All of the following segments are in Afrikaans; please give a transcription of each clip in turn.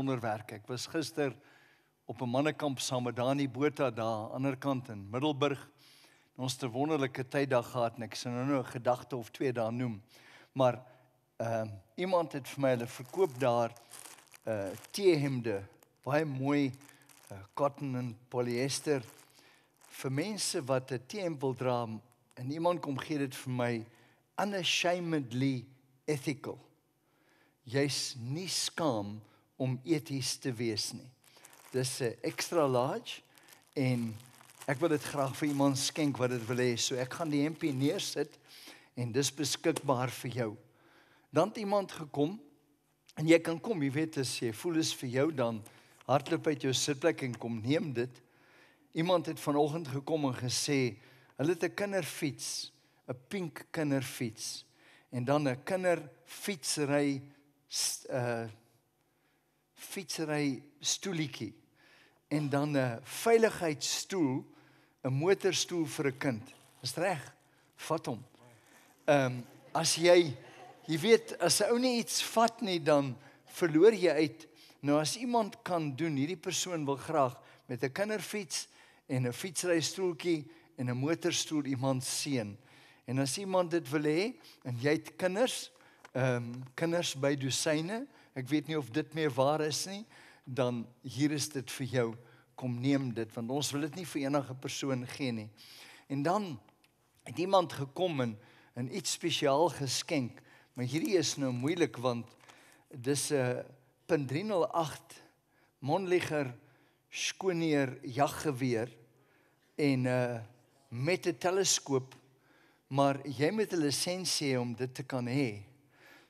wonderwerke. Ek was gister op 'n mannekamp saam met Dani Botha daar aan die ander kant in Middelburg. Ons het 'n wonderlike tyd daar gehad en ek sal nou 'n gedagte of twee daar noem. Maar iemand het vir my, hulle verkoop daar T-hemde, baie mooi cotton en polyester vir mense wat 'n T-hemd wil dra, en iemand kom gee dit vir my unashamedly ethical. Jy's nie skaam om eties te wees nie. Dis 'n extra large en ek wil dit graag vir iemand skenk wat dit wil hê. So ek gaan die hempie neersit en dis beskikbaar vir jou. Dan het iemand gekom en jy kan kom, jy weet as jy voel is vir jou, dan hardloop uit jou sitplek en kom neem dit. Iemand het vanoggend gekom en gesê, hulle het 'n kinderfiets, 'n pink kinderfiets, en dan 'n kinderfietsry stoelietjie, en dan 'n veiligheidsstoel, 'n motorstoel vir 'n kind. Is reg? Vat hom. As jy weet, as 'n ou nie iets vat nie, dan verloor jy uit. Nou as iemand kan doen, hierdie persoon wil graag met 'n kinderfiets en 'n fietsrystoeltjie en 'n motorstoel iemand seën. En as iemand dit wil hê en jy het kinders by dosyne, ek weet nie of dit meer waar is nie, dan hier is dit vir jou. Kom neem dit, want ons wil dit nie vir enige persoon gee nie. En dan het iemand gekom en iets spesiaal geskenk, maar hierdie is nou moeilik, want dis 'n .308 Monliger Skoneer jaggeweer en met 'n teleskoop, maar jy moet 'n lisensie hê om dit te kan hê.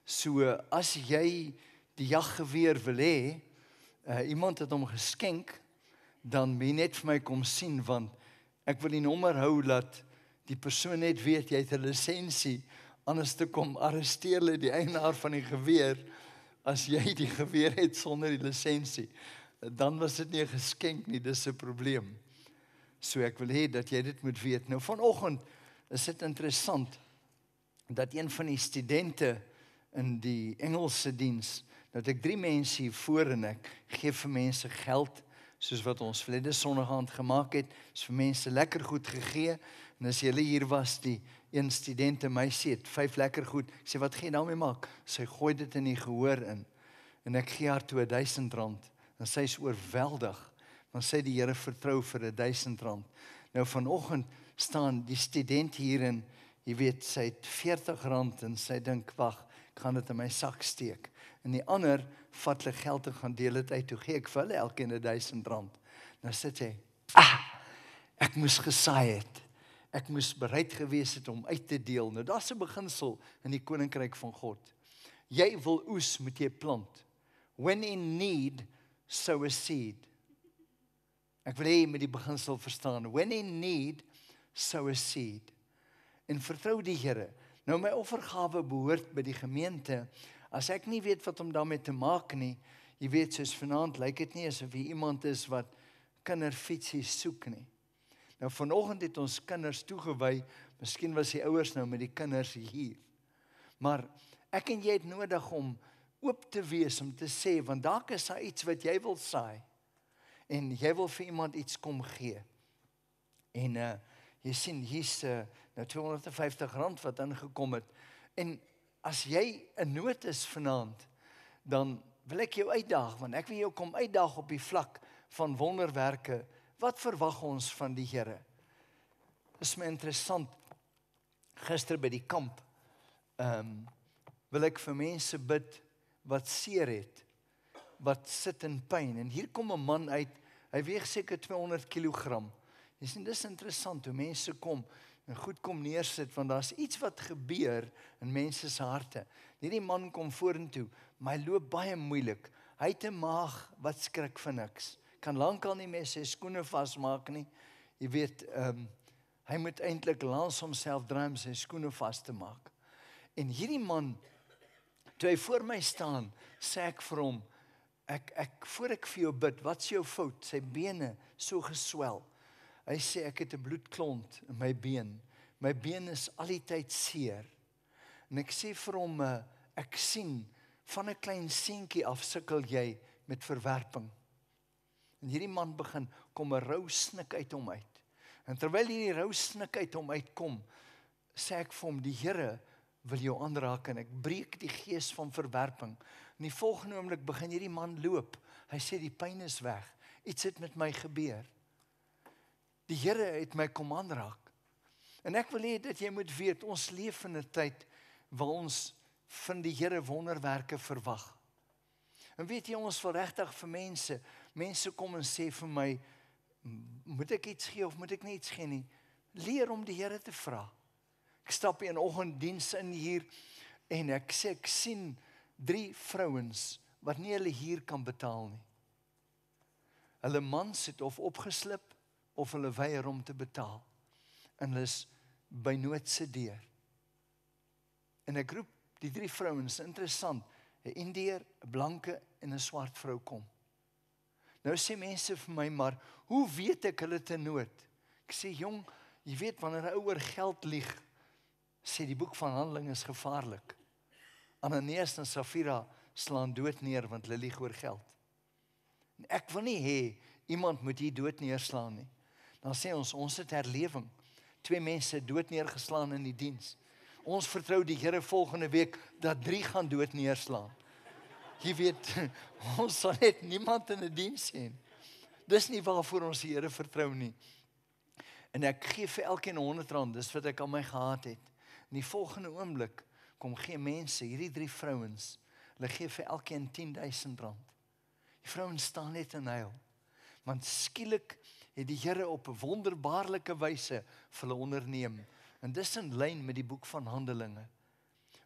So as jy die jaggeweer wil hê, iemand het hom geskenk, dan moet jy net vir my kom sien, want ek wil die nommer hou dat die persoon net weet jy het 'n lisensie, anders te kom arresteer hulle die eienaar van die geweer as jy die geweer het sonder die lisensie. Dan was dit nie 'n geskenk nie, dis 'n probleem. So ek wil hê dat jy dit moet weet. Nou vanoggend is dit interessant dat een van die studente in die Engelse diens, dat ek 3 mense hier voor en ek gee vir mense geld, soos wat ons verlede Sondag aand gemaak het, is vir mense lekker goed gegee, en as julle hier was, die een studente meisie het 5 lekker goed, ek sê, wat gaan jy daarmee maak? Sy gooi dit in die gehoor in, en ek gee haar toe R1000, en sy is oorweldig, want sy die Here vertrou vir R1000. Nou vanoggend staan die student hier en, jy weet, sy het R40 en sy dink, wag, ek gaan dit in my sak steek. En die ander vat hulle geld en gaan deel dit uit, toe gee ek vir hulle elkeen R1000. Nou sit sy, ek moes gesaai het. Ek moes bereid gewees het om uit te deel. Nou daar's 'n beginsel in die koninkryk van God. Jy wil oes, moet jy plant. When in need, sow a seed. Ek wil hê jy moet die beginsel verstaan. When in need, sow a seed. En vertrou die Here. Nou my offergawe behoort by die gemeente. As ek nie weet wat om daarmee te maak nie, jy weet, soos vanaand lyk dit nie asof hier iemand is wat kinderfietsies soek nie. Nou vanoggend het ons kinders toegewy, miskien was die ouers nou met die kinders hier. Maar ek en jy het nodig om oop te wees, om te sê, want dalk is daar iets wat jy wil saai, en jy wil vir iemand iets kom gee. En jy sien, hier's nou R250 wat ingekom het, en as jy in nood is vanaand, dan wil ek jou uitdaag, want ek wil jou kom uitdaag op die vlak van wonderwerke. Wat verwag ons van die Here? Is my interessant, gister by die kamp, wil ek vir mense bid wat seer het, wat sit in pyn, en hier kom 'n man uit, hy weeg seker 200 kilogram. Jy sien, dis interessant hoe mense kom en goed kom neersit, want daar's iets wat gebeur in mense se harte. Hierdie man kom vorentoe, maar hy loop baie moeilik. Hy het 'n maag wat skrik vir niks. Kan lankal nie meer sy skoene vasmaak nie. Jy weet, hy moet eintlik langs homself draai om sy skoene vas te maak. En hierdie man, toe hy voor my staan, sê ek vir hom, voor ek vir jou bid, wat's jou fout? Sy bene so geswel. Hy sê, ek het 'n bloedklont in my been. My been is al die tyd seer. En ek sê vir hom, ek sien, van 'n klein seentjie af sukkel jy met verwerping. En hierdie man begin, kom 'n rou snik uit hom uit. En terwyl hierdie rou snik uit hom uitkom, sê ek vir hom, die Here wil jou aanraak en ek breek die gees van verwerping. In die volgende oomblik begin hierdie man loop. Hy sê die pyn is weg. Iets het met my gebeur. Die Here het my kom aanraak. En ek wil hê dat jy moet weet, ons leef in 'n tyd waar ons van die Here wonderwerke verwag. En weet jy, ons wil regtig vir mense kom en sê vir my, moet ek iets gee of moet ek nie iets gee nie? Leer om die Here te vra. Ek stap in oggenddiens in hier en ek sien 3 vrouens wat nie hulle huur kan betaal nie. Hulle mans het of opgeslip of hulle weier om te betaal. En hulle is by nood se deur. En ek roep die 3 vrouens, interessant, 'n Indiër, 'n blanke en 'n swart vrou kom. Nou sê mense vir my, maar hoe weet ek hulle te nood? Ek sê, jong, jy weet wanneer 'n ou oor geld lieg, sê die boek van Handelinge is gevaarlik. Ananias en Safira slaan dood neer want hulle lieg oor geld. En ek wil nie hê iemand moet hier dood neerslaan nie. Dan sê ons het herlewing. 2 mense dood neergeslaan in die diens. Ons vertrou die Here volgende week dat 3 gaan dood neerslaan. Jy weet, ons sal net niemand in 'n diens hê. Dis nie waarvoor ons die Here vertrou nie. En ek gee vir elkeen R100, dis wat ek aan my gehad het. In die volgende oomblik kom gee mense, hierdie 3 vrouens, hulle gee vir elkeen R10,000. Die vrouens staan net en huil. Want skielik het die Here op 'n wonderbaarlike wyse vir hulle onderneem. En dis in lyn met die boek van Handelinge,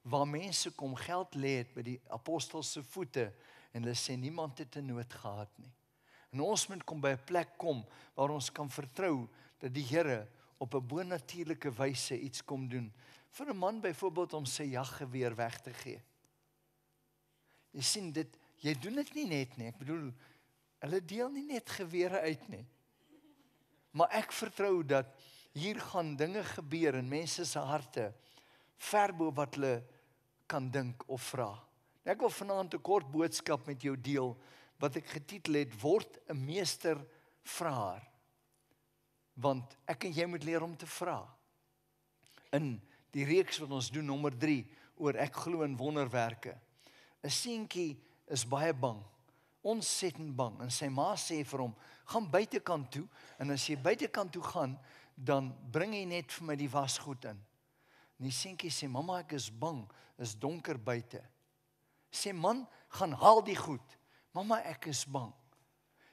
waar mense kom geld lê het by die apostels se voete, en hulle sê niemand het 'n nood gehad nie. En ons moet kom by 'n plek kom, waar ons kan vertrou, dat die Here op 'n bonatuurlike wyse iets kom doen, vir 'n man byvoorbeeld om sy jaggeweer weg te gee. Jy sien dit, jy doen dit nie net nie, ek bedoel, hulle deel nie net gewere uit nie. Maar ek vertrou dat hier gaan dinge gebeur in mense se harte, ver bo wat hulle kan dink of vra. Ek wil vanaand 'n kort boodskap met jou deel, wat ek getitel het, word 'n meestervraer. Want ek en jy moet leer om te vra. In die reeks wat ons doen, nommer 3, oor ek glo in wonderwerke. 'n seentjie is baie bang, ontsettend bang, en sy ma sê vir hom, gaan buitekant toe, en as jy buitekant toe gaan, dan bring jy net vir my die wasgoed in. En die seentjie sê, mamma, ek is bang, is donker buite. Sê, man, gaan haal die goed. Mamma, ek is bang.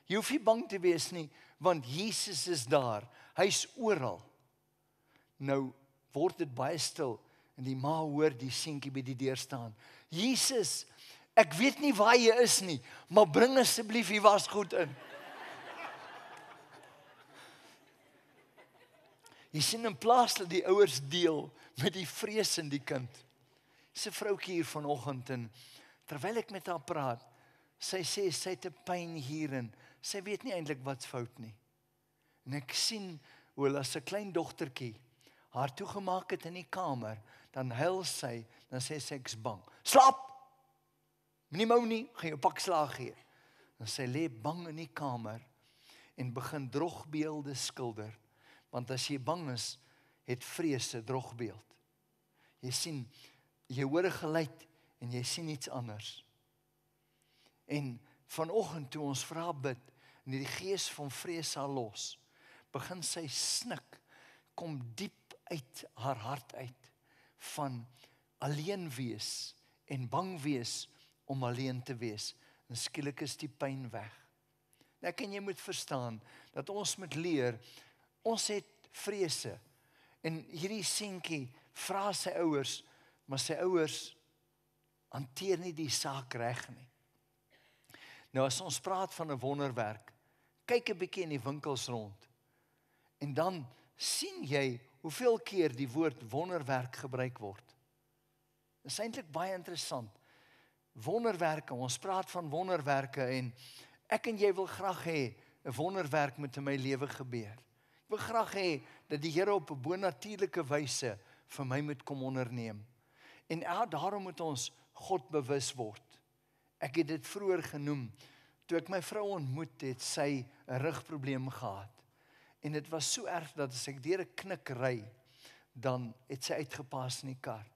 Jy hoef nie bang te wees nie, want Jesus is daar, hy's oral. Nou word dit baie stil, en die ma hoor die seentjie by die deur staan. Jesus, ek weet nie waar jy is nie, maar bring asseblief die wasgoed in. Jy sien, in plaas dat die ouers deel met die vrees in die kind. Dis 'n vroukie hier vanoggend, en terwyl ek met haar praat, sy sê sy het 'n pyn hier, en sy weet nie eintlik wat's fout nie. En ek sien hoe hulle as 'n klein dogtertjie haar toegemaak het in die kamer, dan huil sy, dan sê sy, ek's bang. Slaap! Moenie mou nie, gaan jou pak slaag gee. En sy lê bang in die kamer en begin drogbeelde skilder. Want as jy bang is, het vrees 'n drogbeeld. Jy sien, jy hoor 'n geluid en jy sien iets anders. En vanoggend toe ons vra bid, en die gees van vrees haar los, begin sy snik, kom diep uit haar hart uit, van alleen wees en bang wees om alleen te wees. En skielik is die pyn weg. Ek en jy moet verstaan, dat ons moet leer, ons het vrese, en hierdie seentjie vra sy ouers, maar sy ouers hanteer nie die saak reg nie. Nou as ons praat van 'n wonderwerk, kyk 'n bietjie in die winkels rond, en dan sien jy hoeveel keer die woord wonderwerk gebruik word. Dit is eintlik baie interessant. Wonderwerke, ons praat van wonderwerke, en ek en jy wil graag hê 'n wonderwerk moet in my lewe gebeur. Ek wil graag hê dat die Here op 'n bonatuurlike wyse vir my moet kom onderneem. En daarom moet ons God bewus word. Ek het dit vroeër genoem, toe ek my vrou ontmoet het, sy 'n rugprobleem gehad. En dit was so erg dat as ek deur 'n knik ry, dan het sy uitgepas in die kar.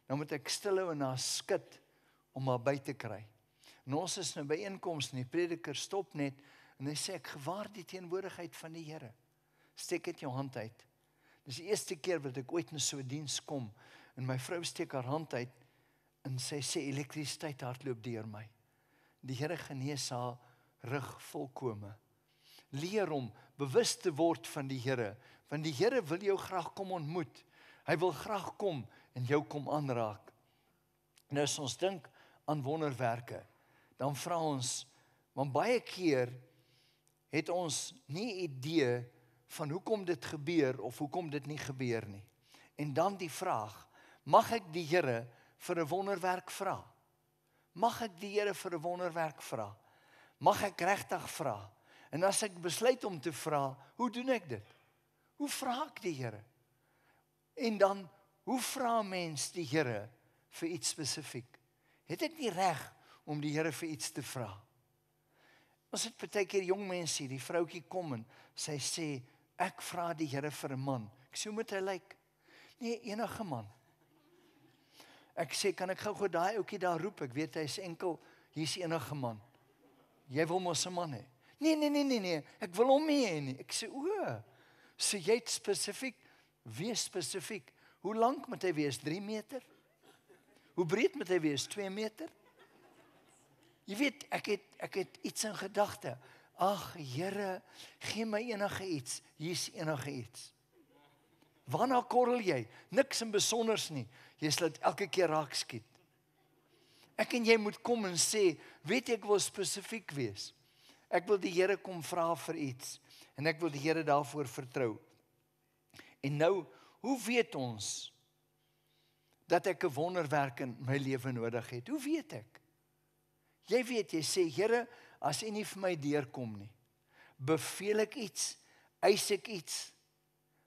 Nou moet ek stilhou en haar skud om haar by te kry. En ons is nou by einkoms en die prediker stop net en hy sê, ek gewaar die teenwoordigheid van die Here. Steek net jou hand uit. Dis die eerste keer wat ek ooit in so 'n diens kom en my vrou steek haar hand uit en sy sê elektrisiteit hardloop deur my. Die Here genees haar rug volkome. Leer hom bewus te word van die Here, want die Here wil jou graag kom ontmoet. Hy wil graag kom en jou kom aanraak. Nou as ons dink aan wonderwerke, dan vra ons, want baie keer het ons nie idee van hoekom dit gebeur of hoekom dit nie gebeur nie. En dan die vraag, mag ek die Here vir 'n wonderwerk vra? Mag ek die Here vir 'n wonderwerk vra? Mag ek regtig vra? En as ek besluit om te vra, hoe doen ek dit? Hoe vra ek die Here? En dan, hoe vra mens die Here vir iets spesifiek? Het ek nie reg om die Here vir iets te vra? Ons het baie keer jong mense hier, die vroutjie kom en sy sê, ek vra die Here vir 'n man. Ek sê, hoe moet hy lyk? Nee, enige man. Ek sê, kan ek gou daai ouetjie daar roep? Ek weet hy is enkel, hier's enige man. Jy wil mos 'n man hê. Nee, ek wil hom nie hê nie. Ek sê, so jy het spesifiek, wees spesifiek. Hoe lank moet hy wees? 3 meter? Hoe breed moet hy wees? 2 meter? Jy weet, ek het iets in gedagte. Ag, Here, gee my enige iets. Hier's enige iets. Waarna korrel jy? Niks in besonders nie. Jy sal dit elke keer raak skiet. Ek en jy moet kom en sê, weet jy, ek wil spesifiek wees. Ek wil die Here kom vra vir iets. En ek wil die Here daarvoor vertrou. En nou, hoe weet ons dat ek 'n wonderwerk in my lewe nodig het? Hoe weet ek? Jy weet, jy sê, Here, as U nie vir my deurkom nie, beveel ek iets, eis ek iets,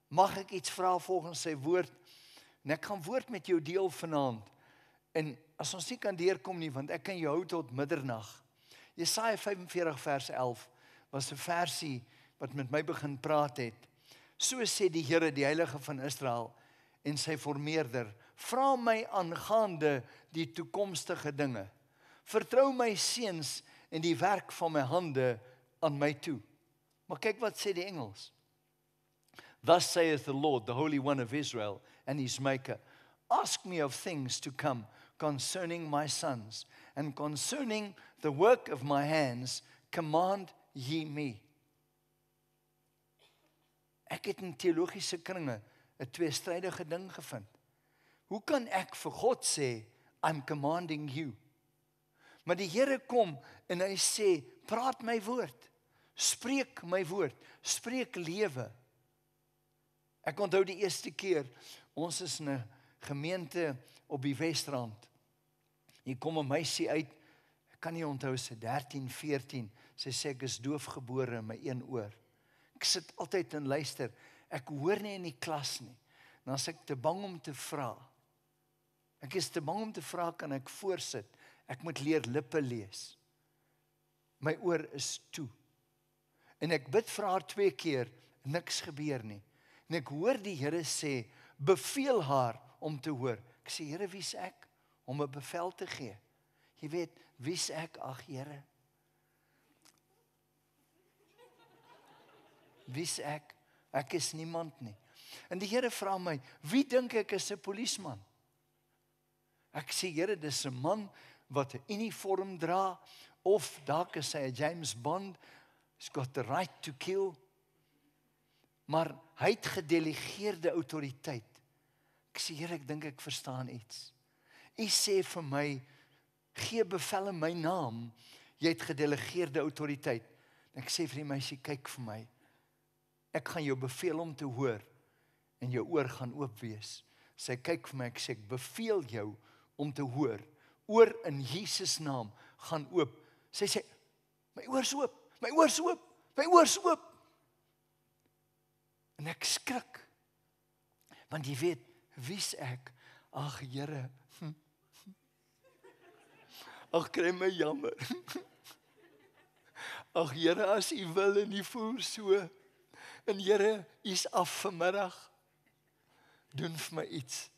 mag ek iets vra volgens sy woord, en ek gaan woord met jou deel vanaand, en as ons nie kan deurkom nie, want ek kan jou hou tot middernag. Jesaja 45 vers 11 was 'n versie wat met my begin praat het. So sê die Here, die Heilige van Israel, en sy Vormeerder, vra my aangaande die toekomstige dinge. Vertrou my seuns en die werk van my hande aan my toe. Maar kyk wat sê die Engels. Thus saith the Lord, the Holy One of Israel and his Maker, ask me of things to come concerning my sons, and concerning the work of my hands, command ye me. Ek het in teologiese kringe 'n tweestrydige ding gevind. Hoe kan ek vir God sê, I'm commanding you? Maar die Here kom en hy sê, praat my woord, spreek my woord, spreek lewe. Ek onthou die eerste keer, ons is in 'n gemeente op die Wesrand. Hier kom 'n meisie uit, ek kan nie onthou, sy 13, 14, sy sê ek is doofgebore in my een oor. Ek sit altyd en luister, ek hoor nie in die klas nie, dan is ek te bang om te vra. Ek is te bang om te vra, kan ek voorsit? Ek moet leer lippe lees. My oor is toe. En ek bid vir haar 2 keer, niks gebeur nie. En ek hoor die Here sê, beveel haar om te hoor. Ek sê, Here, wie's ek om 'n bevel te gee? Jy weet, wie's ek? Ag, Here. Wie's ek? Ek is niemand nie. En die Here vra my, wie dink ek is 'n polisieman? Ek sê, Here, dis 'n man wat 'n uniform dra, of dalk is hy 'n James Bond, he's got the right to kill. Maar hy het gedelegeerde autoriteit. Ek sê, Here, ek dink ek verstaan iets. U sê vir my, gee bevel in my naam, jy het gedelegeerde autoriteit. En ek sê vir die meisie, kyk vir my, ek gaan jou beveel om te hoor, en jou oor gaan oop wees. Sy kyk vir my, ek sê, ek beveel jou om te hoor, oor in Jesus naam, gaan oop. Sy sê, my oor is oop, my oor is oop, my oor is oop. En ek skrik, want jy weet, wie's ek? Ag, Here, ag, kry my jammer. Ag Here, as U wil en U voel so. En Here, U's af vanmiddag. Doen vir my iets.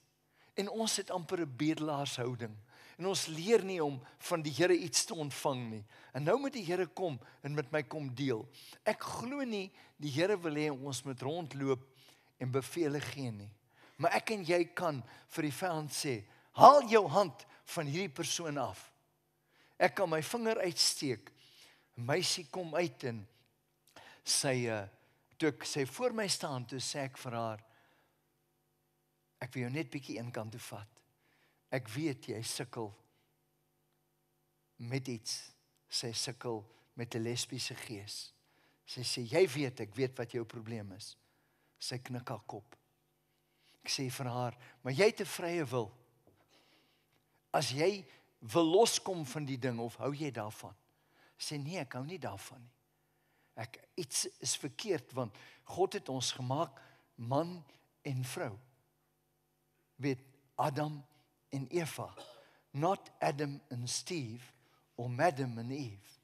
En ons het amper 'n bedelaarshouding. En ons leer nie om van die Here iets te ontvang nie. En nou moet die Here kom en met my kom deel. Ek glo nie die Here wil hê ons moet rondloop en bevele gee nie. Maar ek en jy kan vir die vyand sê, haal jou hand van hierdie persoon af. Ek kan my vinger uitsteek. 'n Meisie kom uit en toe ek sy voor my staan, toe sê ek vir haar, ek wil jou net bietjie een kant toe vat. Ek weet jy sukkel met iets. Sy sukkel met 'n lesbiese gees. Sy sê, jy weet, ek weet wat jou probleem is. Sy knik haar kop. Ek sê vir haar, maar jy het 'n vrye wil. As jy wil loskom van die ding, of hou jy daarvan? Sê, nee, ek hou nie daarvan nie. Iets is verkeerd, want God het ons gemaak, man en vrou. Weet, Adam en Eva, not Adam en Steve, of Madam en Eve.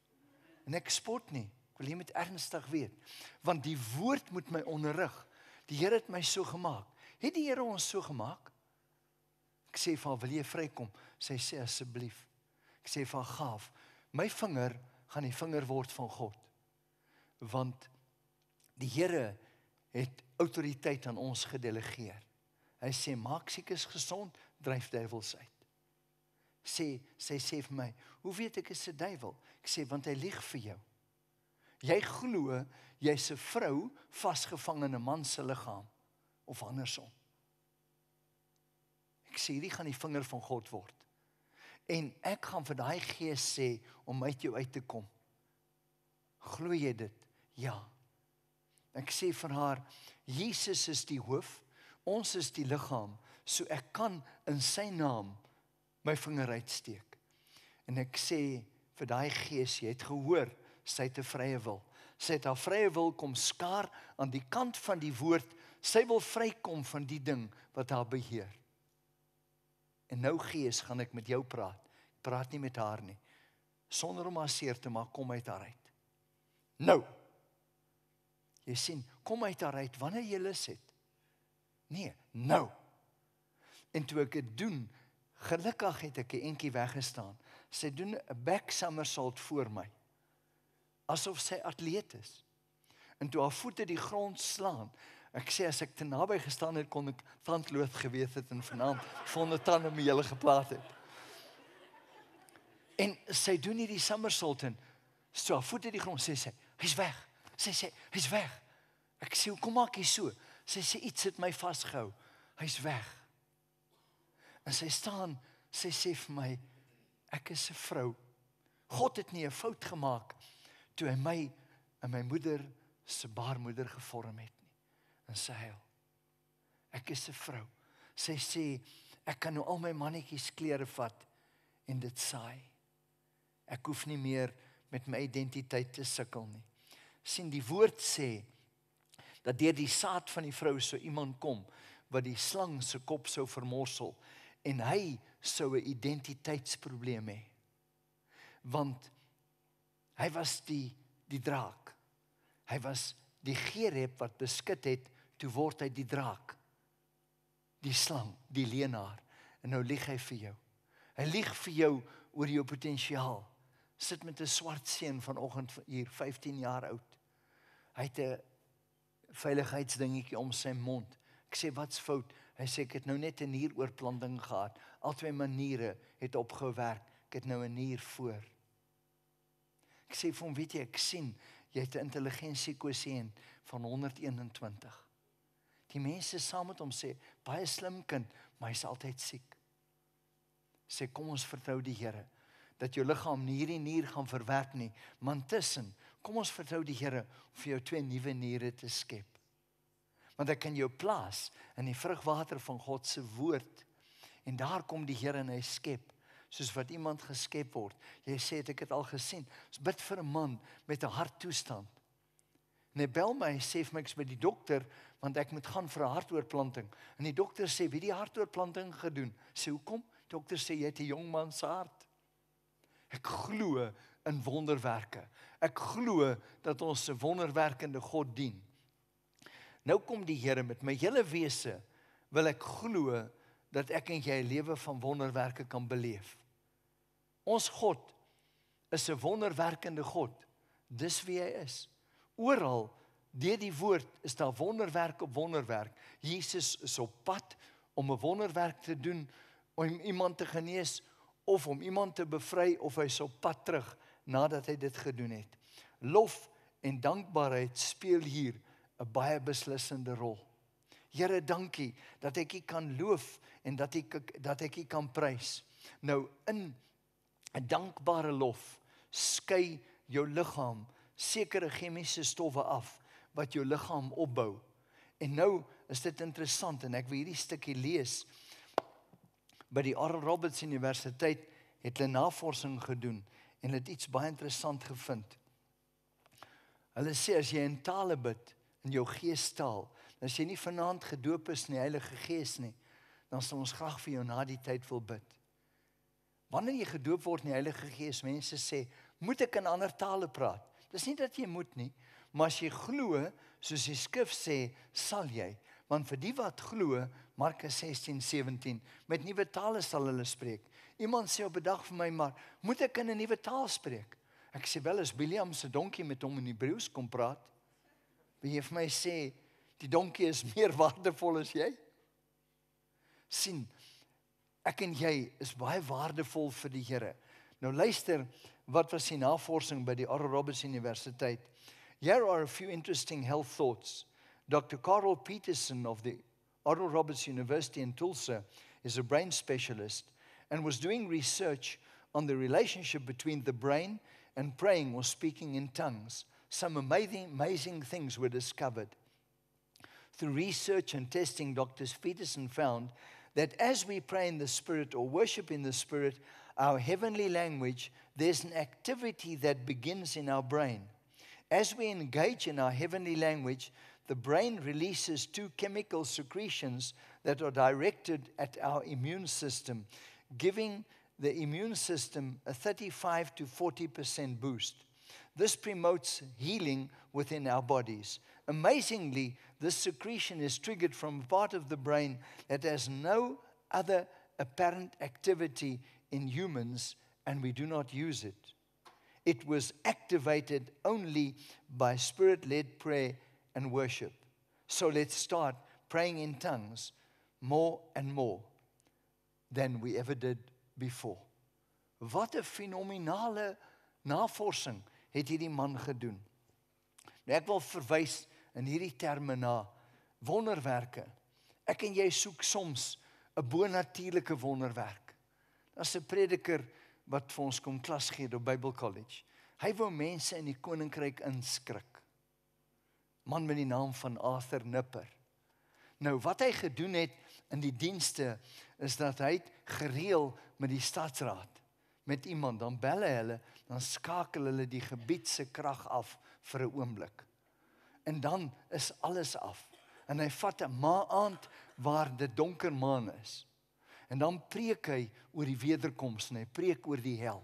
En ek spot nie, ek wil jy moet ernstig weet, want die woord moet my onderrig. Die Here het my so gemaak. Het die Here ons so gemaak? Ek sê vir haar, wil jy vrykom? Sy sê, asseblief. Ek sê vir haar, gaaf, my vinger gaan die vinger word van God. Want die Here het autoriteit aan ons gedelegeer. Hy sê, maak siekes gesond, dryf duiwels uit. Sy sê vir my, hoe weet ek is 'n duiwel? Ek sê, want hy lieg vir jou. Jy glo, jy's 'n vrou vasgevang in 'n man se liggaam, of andersom. Ek sê, hierdie gaan die vinger van God word. En ek gaan vir daai gees sê, om uit jou uit te kom. Glo jy dit? Ja. Ek sê vir haar, Jesus is die hoof, ons is die liggaam, so ek kan in sy naam my vinger uitsteek. En ek sê vir daai gees, jy het gehoor, sy het 'n vrye wil. Sy het haar vrye wil kom skaar aan die kant van die woord, sy wil vrykom van die ding wat haar beheer. En nou gees, gaan ek met jou praat. Ek praat nie met haar nie. Sonder om haar seer te maak, kom uit haar uit. Nou. Jy sien, kom uit haar uit wanneer jy lus het. Nee, nou. En toe ek dit doen, gelukkig het ek 'n entjie weggestaan. Sy doen 'n back somersault voor my. Asof sy atleet is. En toe haar voete die grond slaan, ek sê as ek te naby gestaan het, kon ek tandloos gewees het en vanaand sonder tande my hele geplaat het. En sy doen hierdie somersault en so haar voete die grond, sê sy, hy's weg. Sy sê, hy's weg. Ek sê, hoekom maak jy so? Sy sê, iets het my vasgehou. Hy's weg. En sy staan, sy sê vir my, ek is 'n vrou. God het nie 'n fout gemaak toe hy my in my moeder se baarmoeder gevorm het nie. En sy huil. Ek is 'n vrou. Sy sê, ek kan nou al my mannetjies klere vat en dit saai. Ek hoef nie meer met my identiteit te sukkel nie. Sien, die woord sê, dat deur die saad van die vrou sou iemand kom, wat die slang se kop sou vermorsel, en hy sou 'n identiteitsprobleem hê. Want hy was die draak. Hy was die gereb wat beskit het, toe word hy die draak. Die slang, die leenaar. En nou lieg hy vir jou. Hy lieg vir jou oor jou potensiaal. Sit met 'n swart seun vanoggend hier, 15 jaar oud. Hy het 'n veiligheidsdingetjie om sy mond. Ek sê, wat's fout? Hy sê, ek het nou net 'n nieroorplanting gehad. Al twee maniere het opgewerk. Ek het nou 'n nier voor. Ek sê vir hom, weet jy, ek sien, jy het 'n intelligensiekwosiënt van 121. Die mense saam met hom sê, baie slim kind, maar hy's altyd siek. Sê, kom ons vertrou die Here, dat jou liggaam nie hierdie nier gaan verwerp nie, maar intussen, kom ons vertrou die Here om vir jou 2 nuwe niere te skep. Want ek kan jou plaas in die vrugwater van God se woord, en daar kom die Here en hy skep, soos wat iemand geskep word. Jy sê, ek het al gesien, ons bid vir 'n man met 'n harttoestand. En hy bel my, hy sê vir my, ek is by die dokter, want ek moet gaan vir 'n hartoortplanting. En die dokter sê, wie die hartoortplanting gedoen? Sê, hoekom? Die dokter sê, jy het 'n jong man se hart. Ek glo in wonderwerke. Ek glo dat ons 'n wonderwerkende God dien. Nou kom die Here met my hele wese, wil ek glo dat ek en jy 'n lewe van wonderwerke kan beleef. Ons God is 'n wonderwerkende God. Dis wie hy is. Oral, deur die woord, is daar wonderwerk op wonderwerk. Jesus is op pad om 'n wonderwerk te doen, om iemand te genees, of om iemand te bevry, of hy is op pad terug, nadat hy dit gedoen het. Lof en dankbaarheid speel hier 'n baie beslissende rol. Here, dankie dat ek U kan loof en dat ek U kan prys. Nou, in 'n dankbare lof skei jou liggaam sekere chemiese stowwe af wat jou liggaam opbou. En nou is dit interessant en ek wil hierdie stukkie lees. By die Oral Roberts Universiteit het hulle navorsing gedoen en het iets baie interessant gevind. Hulle sê as jy in tale bid, in jou geestaal, as jy nie vanaand gedoop is in die Heilige Gees nie, dan sal ons graag vir jou na die tyd wil bid. Wanneer jy gedoop word in die Heilige Gees, mense sê, moet ek in ander tale praat? Dis nie dat jy moet nie, maar as jy glo, soos die skrif sê, sal jy. Want vir die wat glo, Markus 16:17, met nuwe tale sal hulle spreek. Iemand sê op 'n dag vir my, maar moet ek in 'n nuwe taal spreek? Ek sê wel, as Biliam se donkie met hom in Hebreëus kom praat, wil jy vir my sê, die donkie is meer waardevol as jy? Sien, ek en jy is baie waardevol vir die Here. Nou luister, wat was die navorsing by die Oral Roberts Universiteit? Here are a few interesting health thoughts. Dr. Carl Peterson of the Oral Roberts University in Tulsa is a brain specialist and was doing research on the relationship between the brain and praying or speaking in tongues. Some amazing things were discovered. Through research and testing, Dr. Peterson found that as we pray in the Spirit or worship in the Spirit, our heavenly language, there's an activity that begins in our brain. As we engage in our heavenly language, the brain releases two chemical secretions that are directed at our immune system, giving the immune system a 35 to 40% boost. This promotes healing within our bodies. Amazingly, this secretion is triggered from a part of the brain that has no other apparent activity in humans, and we do not use it. It was activated only by Spirit-led prayer and worship. So let's start praying in tongues more and more than we ever did before. Wat 'n fenominale navorsing het hierdie man gedoen. Nou ek wil verwys in hierdie terme na wonderwerke. Ek en jy soek soms 'n bonatuurlike wonderwerk. Daar's 'n prediker wat vir ons kom klas gee op Bible College. Hy wou mense in die koninkryk inskrik. Man met die naam van Arthur Nipper. Nou wat hy gedoen het in die dienste is dat hy het gereël met die stadsraad, met iemand, dan bel hy hulle, dan skakel hulle die gebied se krag af vir 'n oomblik. En dan is alles af. En hy vat 'n aand waar dit donker maan is. En dan preek hy oor die wederkoms en hy preek oor die hel.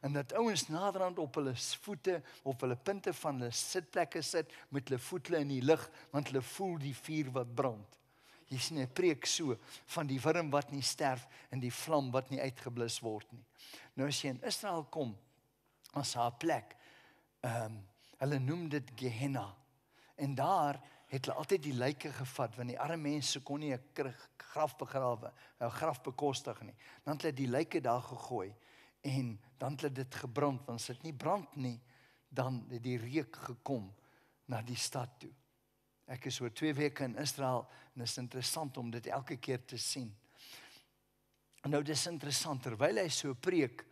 En dat ouens naderhand op hulle voete, op hulle punte van hulle sitplekke sit, met hulle voete in die lug, want hulle voel die vuur wat brand. Jy sien, hy preek so, van die wurm wat nie sterf, en die vlam wat nie uitgeblus word nie. Nou as jy in Israel kom, as haar plek, hulle noem dit Gehenna, en daar het hulle altyd die lyke gevat, want die arme mense kon nie 'n graf begrawe, 'n graf bekostig nie. Dan het hulle die lyke daar gegooi, en dan het hulle dit gebrand, want as dit nie brand nie, dan het die reuk gekom na die stad toe. Ek is oor 2 weke in Israel, en het is interessant om dit elke keer te sien. Nou, dit is interessant, terwyl hy so preek,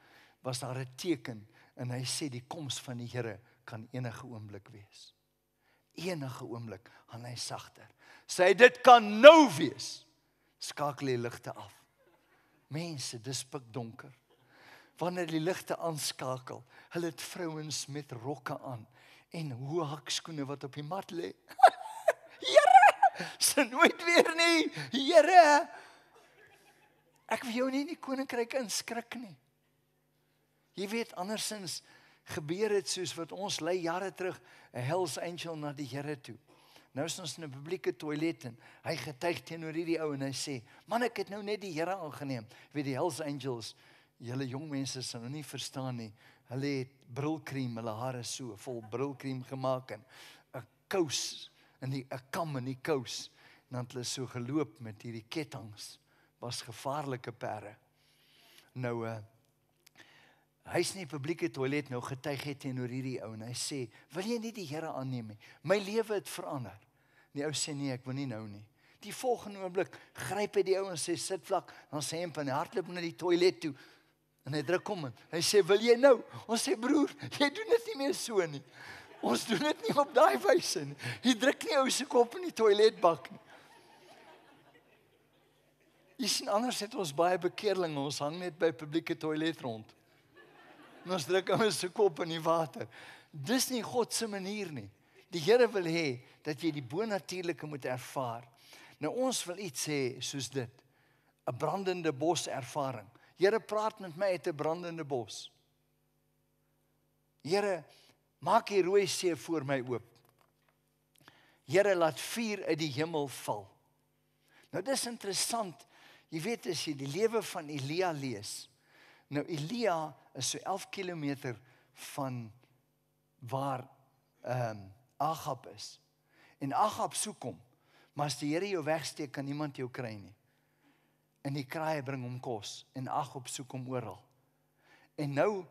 was daar 'n teken, en hy sê, die koms van die Here kan enige oomblik wees. Enige oomblik, gaan hy sagter. Sê hy, dit kan nou wees. Skakel die ligte af. Mense, dis pikdonker. Wanneer die ligte aanskakel, hulle het vrouens met rokke aan, en hoë hakskoene wat op die mat lê. Here, se nooit weer nie, Here. Ek wil jou nie in die koninkryk inskrik nie. Jy weet, andersins gebeur het soos wat ons lei jare terug 'n Hells Angel na die Here toe. Nou is ons in 'n publieke toilet en hy getuig teenoor hierdie ou en hy sê, man, ek het nou net die Here aangeneem. Weet die Hells Angels, julle jong mense sal nou nie verstaan nie. Hulle het brilkrem, hulle hare so vol brilkrem gemaak en 'n kous en 'n kam in die kous. En dan het hulle so geloop met hierdie kettinge. Was gevaarlike perde. Nou hy's in die publieke toilet nou getuig het teenoor hierdie ou en hy sê, wil jy nie die Here aanneem nie? My lewe het verander. Die ou sê nee, ek wil nie nou nie. Die volgende oomblik gryp hy die ou en sê sit vlak, dan sê hy en hy hardloop na die toilet toe en hy druk hom in. Hy sê, wil jy nou? Ons sê, broer, jy doen dit nie meer so nie. Ons doen dit nie op daai wyse nie. Jy druk nie ou se kop in die toiletbak nie. Jy sien, anders het ons baie bekeerlinge, ons hang net by publieke toilet rond. En ons druk ou se kop in die water. Dis nie God se manier nie. Die Here wil hê dat jy die bonatuurlike moet ervaar. Nou ons wil iets hê soos dit, 'n brandende bos ervaring. Here, praat met my uit 'n brandende bos. Here, maak die rooi see voor my oop. Here, laat vuur uit die hemel val. Nou dis interessant. Jy weet as jy die lewe van Elia lees. Nou Elia is so 11 kilometer van waar Agab is. En Agab soek hom. Maar as die Here jou wegsteek, kan niemand jou kry nie. En die kraaie bring hom kos. En Agab soek hom oral. En nou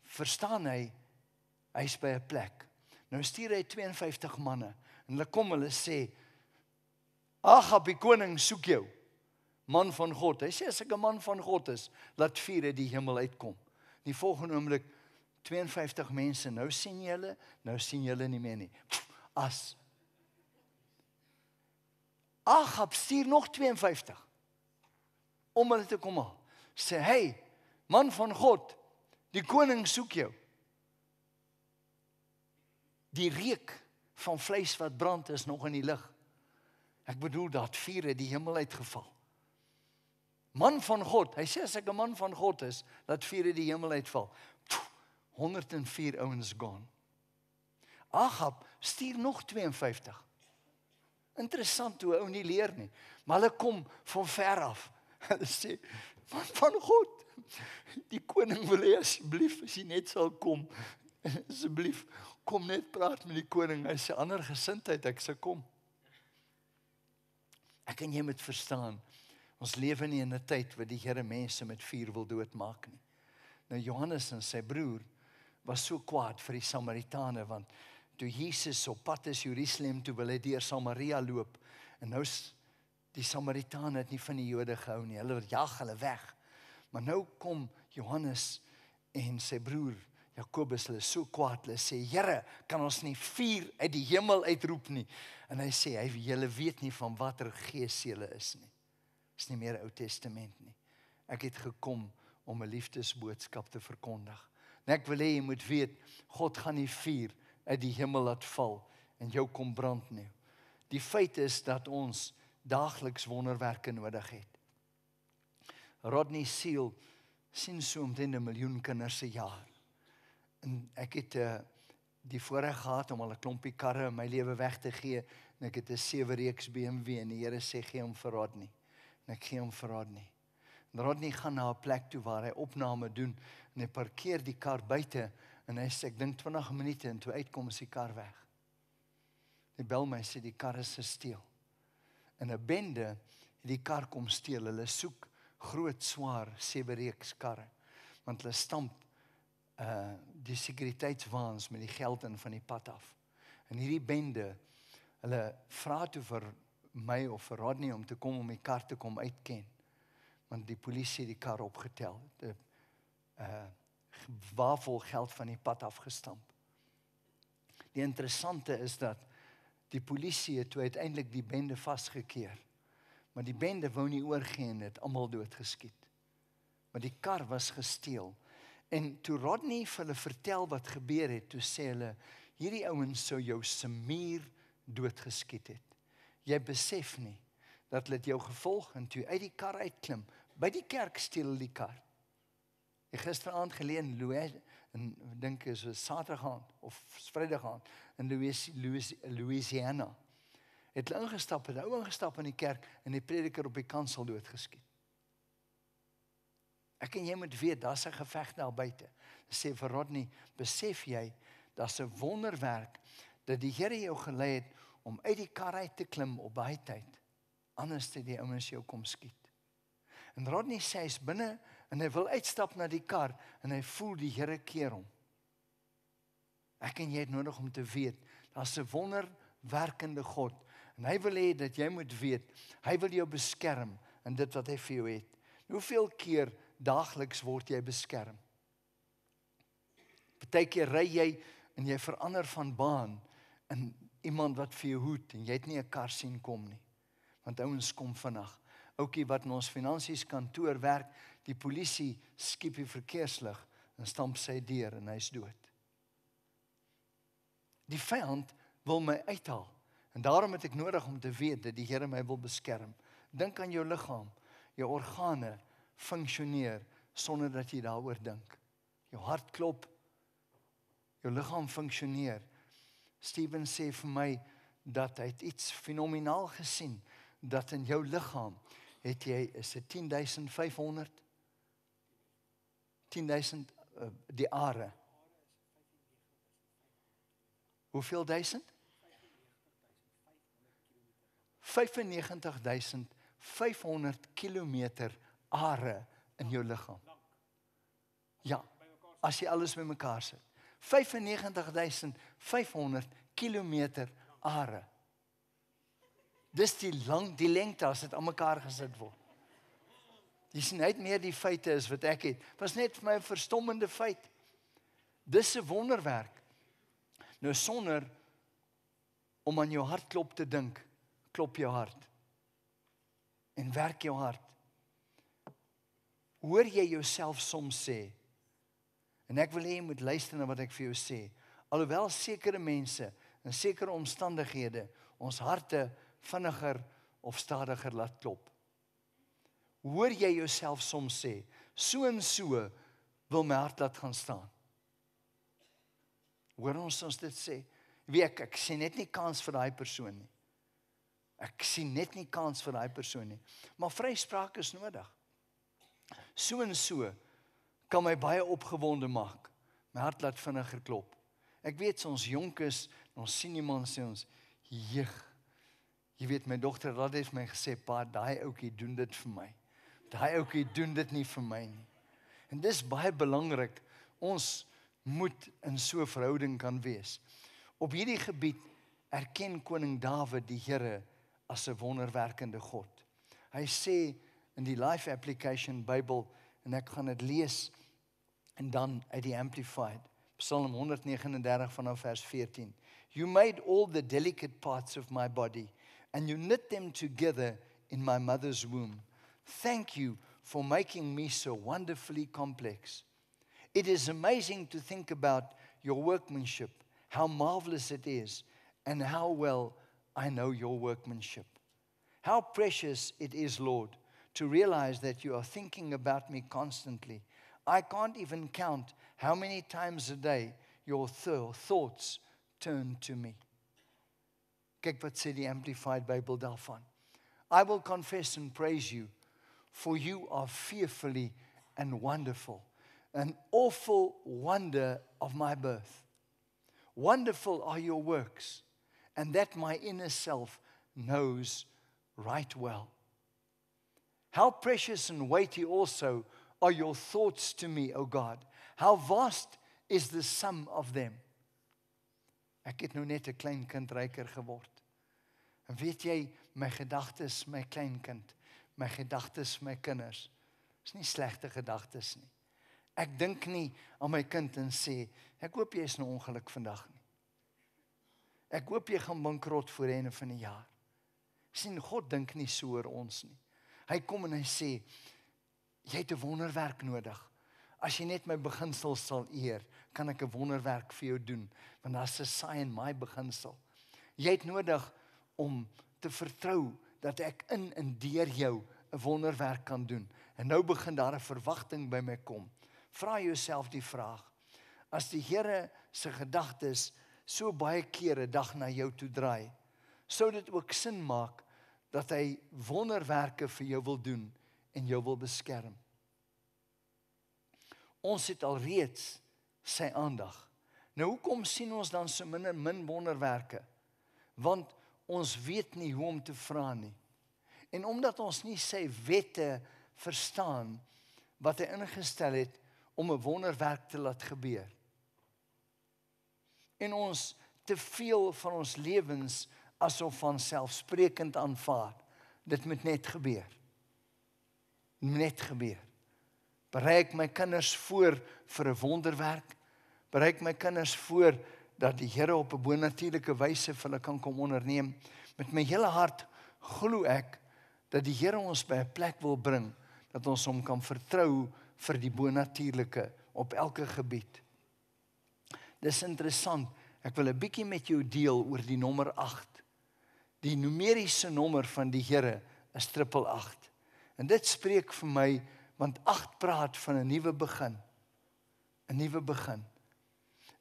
verstaan hy's by 'n plek. Nou stuur hy 52 manne. En hulle kom, hulle sê, Agab die koning soek jou. Man van God. Hy sê, as ek 'n man van God is, laat vuur uit die hemel uitkom. Die volgende oomblik, 52 mense, nou sien julle nie meer nie. As. Agab stuur nog 52, om hulle te kom haal. Sê, hey, man van God, die koning soek jou. Die reuk van vleis wat brand is nog in die lug. Ek bedoel, dat vuur uit die hemel uitgeval. Man van God, hy sê as ek 'n man van God is, laat vuur uit die hemel uitval. 104 ouens gone. Agab stuur nog 52. Interessant hoe ou nie leer nie, maar hulle kom van ver af. Hulle sê, man van God, die koning wil hê asseblief as jy net sal kom, asseblief kom net praat met die koning. Hy sê ander gesindheid, ek sal kom. Ek en jy moet verstaan, ons lewe nie in 'n tyd waar die Here mense met vuur wil doodmaak nie. Nou Johannes en sy broer was so kwaad vir die Samaritane, want toe Jesus op pad is Jerusalem, toe wil hy deur Samaria loop, en nou die Samaritane het nie van die Jode gehou nie, hulle jag hulle weg. Maar nou kom Johannes en sy broer Jakobus, hulle so kwaad, hulle sê, Here, kan ons nie vuur uit die hemel uitroep nie? En hy sê, julle weet nie van watter gees julle is nie. Is nie meer Ou Testament nie. Ek het gekom om 'n liefdesboodskap te verkondig. En ek wil hê jy moet weet, God gaan nie vuur uit die hemel laat val en jou kom brand nie. Die feit is dat ons daagliks wonderwerke nodig het. Rodney Seal sien so omtrent 1 miljoen kinders se jaar. En ek het die voorreg gehad om al 'n klompie karre in my lewe weg te gee, en ek het 'n 7-reeks BMW, en die Here sê, gee hom vir Rodney. En ek gee hom vir Rodney. En Rodney gaan na 'n plek toe waar hy opname doen, en hy parkeer die kar buite, en hy sê, ek dink 20 minute, en toe uitkom is die kar weg. Hy bel my, sê die kar is gesteel. En 'n bende het die kar kom steel, hulle soek groot, swaar 7-reeks karre, want hulle stamp die sekuriteitswaans met die geld in van die pad af. En hierdie bende, hulle vra toe vir my of vir Rodney om te kom om die kar te kom uitken. Want die polisie het die kar opgetel. Waarvol geld van die pad afgestamp. Die interessante is dat die polisie het toe uiteindelik die bende vasgekeer. Maar die bende wou nie oorgee en het almal doodgeskiet. Maar die kar was gesteel. En toe Rodney vir hulle vertel wat gebeur het, toe sê hulle, hierdie ouens sou jou semier doodgeskiet het. Jy besef nie, dat hulle het jou gevolg, en toe uit die kar uitklim, by die kerk steel hulle die kar. Ek gisteraand geleë in Louis, en ek dink is het Saterdag aand of Vrydag aand in Louisiana. Het hulle ingestap, het 'n ou ingestap in die kerk en die prediker op die kansel doodgeskiet. Ek en jy moet weet, daar's 'n geveg daar buite. Sê vir Rodney, besef jy, daar's 'n wonderwerk dat die Here jou gelei het om uit die kar uit te klim op baie tyd. Anders het die ouens jou kom skiet. En Rodney sê hy's binne en hy wil uitstap na die kar en hy voel die Here keer hom. Ek en jy het nodig om te weet, daar's 'n wonderwerkende God en hy wil hê dat jy moet weet, hy wil jou beskerm in dit wat hy vir jou het. Hoeveel keer daagliks word jy beskerm? Partykeer ry jy en jy verander van baan en iemand wat vir jou hoed en jy het nie 'n kar sien kom nie. Want ouens kom vinnig. Oukie wat in ons finansies kantoor werk, die polisie skiep die verkeerslig en stamp sy deur en hy's dood. Die vyand wil my uithaal en daarom het ek nodig om te weet dat die Here my wil beskerm. Dink aan jou liggaam, jou organe funksioneer sonder dat jy daaroor dink. Jou hart klop, jou liggaam funksioneer. Steven sê vir my dat hy iets fenomenaal gesien, dat in jou liggaam het jy, is dit 10.500? 10.000, die are. Hoeveel duisend? 95.500 kilometer are in jou liggaam. Ja, as jy alles bymekaar sit. 95.500 kilometer are. Dis die lengte as dit aan mekaar gesit word. Jy sien, hy het meer die feite as wat ek het. Was net vir my 'n verstommende feit. Dis 'n wonderwerk. Nou sonder om aan jou hartklop te dink, klop jou hart. En werk jou hart. Hoor jy jouself soms sê, en ek wil hê jy moet luister na wat ek vir jou sê, alhoewel sekere mense en sekere omstandighede ons harte vinniger of stadiger laat klop. Hoor jy jouself soms sê, so en so wil my hart laat gaan staan. Hoor ons dit sê, ek sien net nie kans vir daai persoon nie. Ek sien net nie kans vir daai persoon nie. Maar vryspraak is nodig. So en so kan my baie opgewonde maak. My hart laat vinniger klop. Ek weet ons jonk is, ons sien iemand sê ons, jy weet my dogter het altyd vir my gesê, pa, daai ouetjie doen dit vir my. Daai ouetjie doen dit nie vir my nie. En dis baie belangrik, ons moet in so 'n verhouding kan wees. Op hierdie gebied erken koning Dawid die Here as 'n wonderwerkende God. Hy sê in die Life Application Bybel, en ek gaan dit lees, en dan uit die Amplified, Psalm 139 vanaf vers 14. You made all the delicate parts of my body, and you knit them together in my mother's womb. Thank you for making me so wonderfully complex. It is amazing to think about your workmanship, how marvelous it is, and how well I know your workmanship. How precious it is, Lord, to realize that you are thinking about me constantly. I can't even count how many times a day your thoughts turn to me. Kyk wat sê die Amplified Bible daarvan. I will confess and praise you, for you are fearfully and wonderful, an awful wonder of my birth. Wonderful are your works, and that my inner self knows right well. How precious and weighty also are your thoughts to me, O God. How vast is the sum of them. Ek het nou net 'n klein kind ryker geword. En weet jy, my gedagtes, my kleinkind, my gedagtes, my kinders, is nie slegte gedagtes nie. Ek dink nie aan my kind en sê, ek hoop jy is nou ongeluk vandag nie. Ek hoop jy gaan bankrot voor einde van die jaar. Sien, God dink nie so oor ons nie. Hy kom en hy sê, jy het 'n wonderwerk nodig. As jy net my beginsel sal eer, kan ek 'n wonderwerk vir jou doen, want daar's 'n saai in my beginsel. Jy het nodig om te vertrou dat ek in en deur jou 'n wonderwerk kan doen. En nou begin daar 'n verwagting by my kom, Vra jouself die vraag, as die Here se gedagtes so baie kere dag na jou toe draai, sou dit ook sin maak dat hy wonderwerke vir jou wil doen en jou wil beskerm. Ons het alreeds sy aandag. Nou hoekom sien ons dan so min wonderwerke? Want ons weet nie hoe om te vra nie. En omdat ons nie sy wette verstaan wat hy ingestel het om 'n wonderwerk te laat gebeur. En ons te veel van ons lewens asof vanselfsprekend aanvaar. Dit moet net gebeur. Net gebeur. Berei ek my kinders voor vir 'n wonderwerk? Berei ek my kinders voor dat die Here op 'n bonatuurlike wyse vir hulle kan kom onderneem? Met my hele hart glo ek dat die Here ons by 'n plek wil bring dat ons hom kan vertrou vir die bonatuurlike op elke gebied. Dis interessant. Ek wil 'n bietjie met jou deel oor die nommer 8. Die numeriese nommer van die Here is 888. En dit spreek vir my, want 8 praat van 'n nuwe begin. 'n Nuwe begin.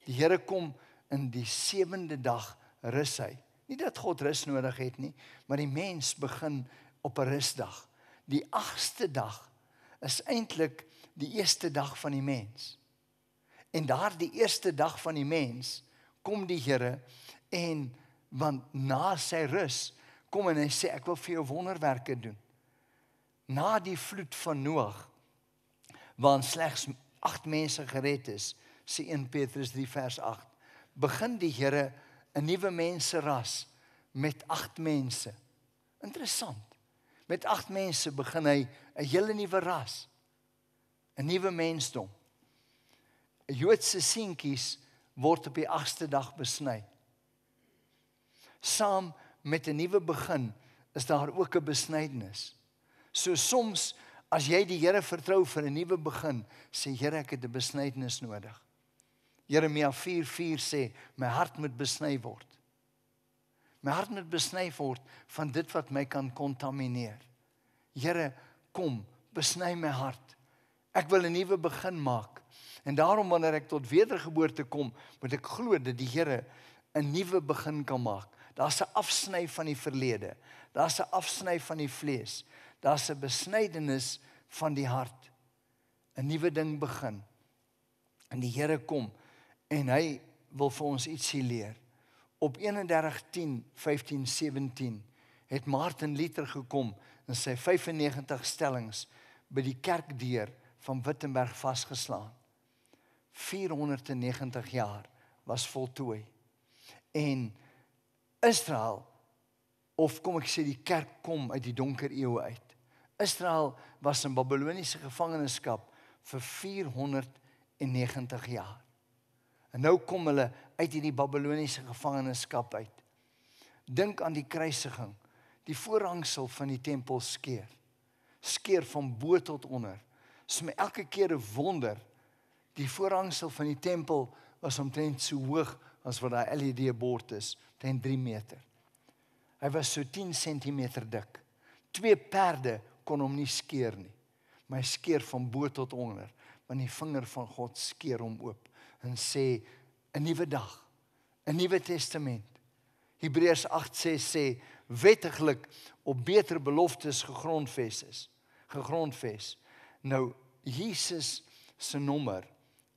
Die Here kom in die 7de dag rus hy. Nie dat God rus nodig het nie, maar die mens begin op 'n rusdag. Die 8ste dag is eintlik die eerste dag van die mens. En daar die eerste dag van die mens kom die Here en want na sy rus kom en hy sê ek wil vir jou wonderwerke doen. Na die vloed van Noag waarin slegs 8 mense gered is, sê 1 Petrus 3 vers 8, begin die Here 'n nuwe menseras met 8 mense. Interessant. Met 8 mense begin hy 'n hele nuwe ras. 'n Nuwe mensdom. Joodse seentjies word op die 8ste dag besny. Saam met 'n nuwe begin is daar ook 'n besnydenis. So soms as jy die Here vertrou vir 'n nuwe begin, sê Here, ek het 'n besnydenis nodig. Jeremia 4:4 sê, my hart moet besny word. My hart moet besny word van dit wat my kan kontamineer. Here, kom, besny my hart. Ek wil 'n nuwe begin maak. En daarom wanneer ek tot wedergeboorte kom, moet ek glo dat die Here 'n nuwe begin kan maak. Daar's 'n afsny van die verlede. Daar's 'n afsny van die vlees. Daar's 'n besnydenis van die hart. 'n Nuwe ding begin. En die Here kom en hy wil vir ons ietsie leer. Op 31/10/15/17 het Martin Luther gekom en sy 95 stellings by die kerkdeur van Wittenberg vasgeslaan. 490 jaar was voltooi. En Israel, of kom ek sê die kerk kom uit die donker eeue uit. Israel was in Babyloniese gevangenskap vir 490 jaar. En nou kom hulle uit hierdie Babyloniese gevangenskap uit. Dink aan die kruisiging, die voorhangsel van die tempel skeur. Skeur van bo tot onder. Dis my elke keer 'n wonder. Die voorhangsel van die tempel was omtrent so hoog as wat daai LED-bord is, omtrent 3 meter. Hy was so 10 centimeter dik. 2 perde kon hom nie skeur nie. Maar hy skeur van bo tot onder, want die vinger van God skeur hom oop en sê 'n nuwe dag, 'n nuwe testament. Hebreërs 8:6 sê wettiglik op beter beloftes gegrondves. Nou Jesus se nommer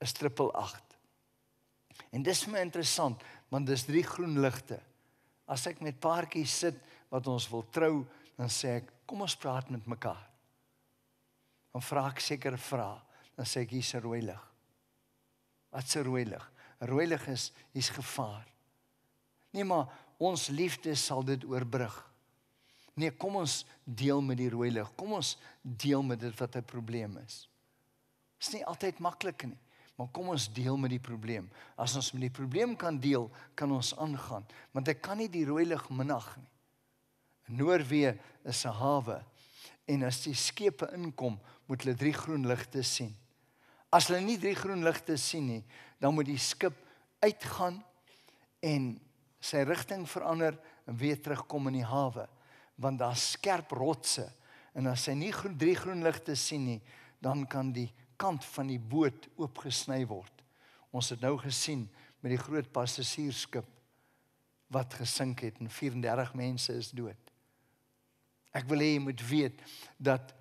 is 888. En dis vir my interessant, want dis 3 groen ligte. As ek met paartjies sit wat ons wil trou, dan sê ek, kom ons praat met mekaar. Dan vra ek sekere vrae, dan sê ek hier's 'n rooi lig. Wat's 'n rooi lig? 'n Rooi lig is hier's gevaar. Nee, maar ons liefde sal dit oorbrug. Nee, kom ons deel met die rooi lig. Kom ons deel met dit wat 'n probleem is. Dit is nie altyd maklik nie, maar kom ons deel met die probleem. As ons met die probleem kan deel, kan ons aangaan. Want ek kan nie die rooi lig minag nie. In Noorwe is 'n hawe, en as die skepe inkom, moet hulle 3 groen ligte sien. As hulle nie 3 groen ligte sien nie, dan moet die skip uitgaan en sy rigting verander en weer terugkom in die hawe, want daar's skerp rotse, en as hy nie 3 groen ligte sien nie, dan kan die kant van die boot oopgesny word. Ons het nou gesien met die groot passasiersskip wat gesink het en 34 mense is dood. Ek wil hê jy moet weet dat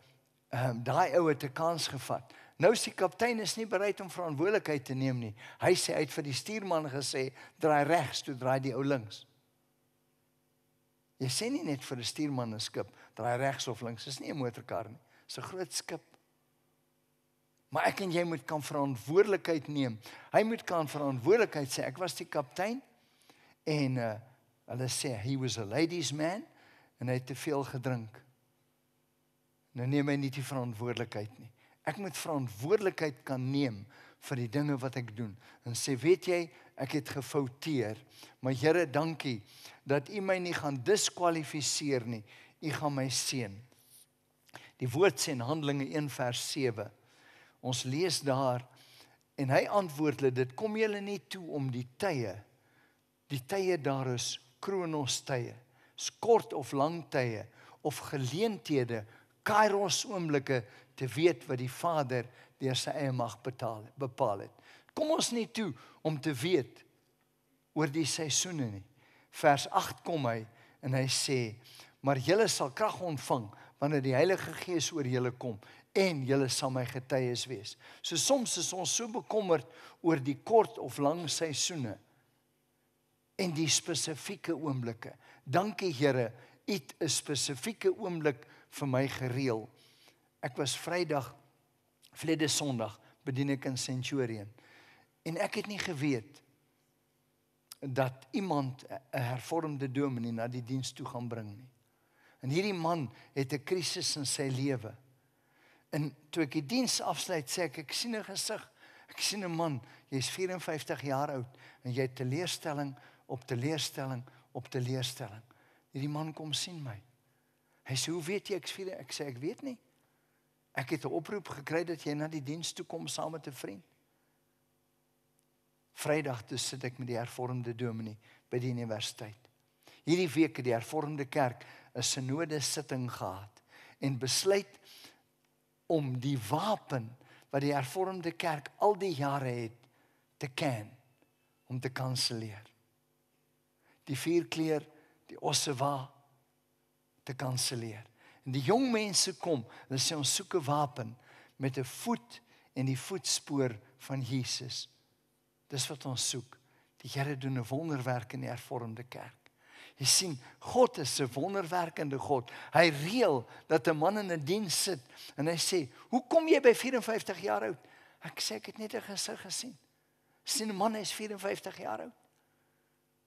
daai ou het 'n kans gevat. Nou is die kaptein is nie bereid om verantwoordelikheid te neem nie. Hy sê uit vir die stuurman gesê, draai regs, toe draai die ou links. Jy sê nie net vir 'n stuurman 'n skip, draai regs of links, dis nie 'n motorkar nie. Dis 'n groot skip. Maar ek en jy moet kan verantwoordelikheid neem. Hy moet kan verantwoordelikheid sê, ek was die kaptein en hulle sê he was a ladies man en hy het te veel gedrink. Nou neem hy nie die verantwoordelikheid nie. Ek moet verantwoordelikheid kan neem vir die dinge wat ek doen. En sê, weet jy, ek het gefouteer, maar Here, dankie, dat U my nie gaan diskwalifiseer nie. U gaan my seën. Die woord sê in Handelinge 1 vers 7, ons lees daar, en hy antwoord hulle, dit kom julle nie toe om die tye daar is, kronos tye, kort of lang tye, of geleenthede, kairos oomblikke, te weet wat die Vader deur sy eie mag bepaal het. Kom ons nie toe om te weet oor die seisoene nie. Vers 8 kom hy en hy sê, maar julle sal krag ontvang wanneer die Heilige Gees oor julle kom en julle sal my getuies wees. So soms is ons so bekommerd oor die kort of lang seisoene en die spesifieke oomblikke. Dankie Here, U het 'n spesifieke oomblik vir my gereël. Ek was Vrydag, verlede Sondag, bedien ek in Centurion. En ek het nie geweet dat iemand 'n hervormde dominee na die diens toe gaan bring nie. En hierdie man het 'n krisis in sy lewe. En toe ek die diens afsluit, sê ek sien 'n gesig. Ek sien 'n man, jy's 54 jaar oud en jy het teleurstelling op teleurstelling op teleurstelling. Hierdie man kom sien my. Hy sê, hoe weet jy ek's 4? Ek sê, ek weet nie. Ek het 'n oproep gekry dat jy na die diens toe kom saam met 'n vriend. Vrydag toe sit ek met die hervormde dominee by die universiteit. Hierdie week het die hervormde kerk 'n synode sitting gehad en besluit om die wapen wat die hervormde kerk al die jare het te ken, om te kanselleer. Die vierkleur, die ossewa, te kanselleer. En die jong mense kom, hulle sê ons soek 'n wapen met 'n voet en die voetspoor van Jesus. Dis wat ons soek. Die Here doen 'n wonderwerk in die hervormde kerk. Jy sien, God is 'n wonderwerkende God. Hy reël dat 'n man in 'n diens sit en hy sê, hoe kom jy by 54 jaar oud? Ek sê, ek het net 'n gesig gesien. Sien 'n man, hy is 54 jaar oud.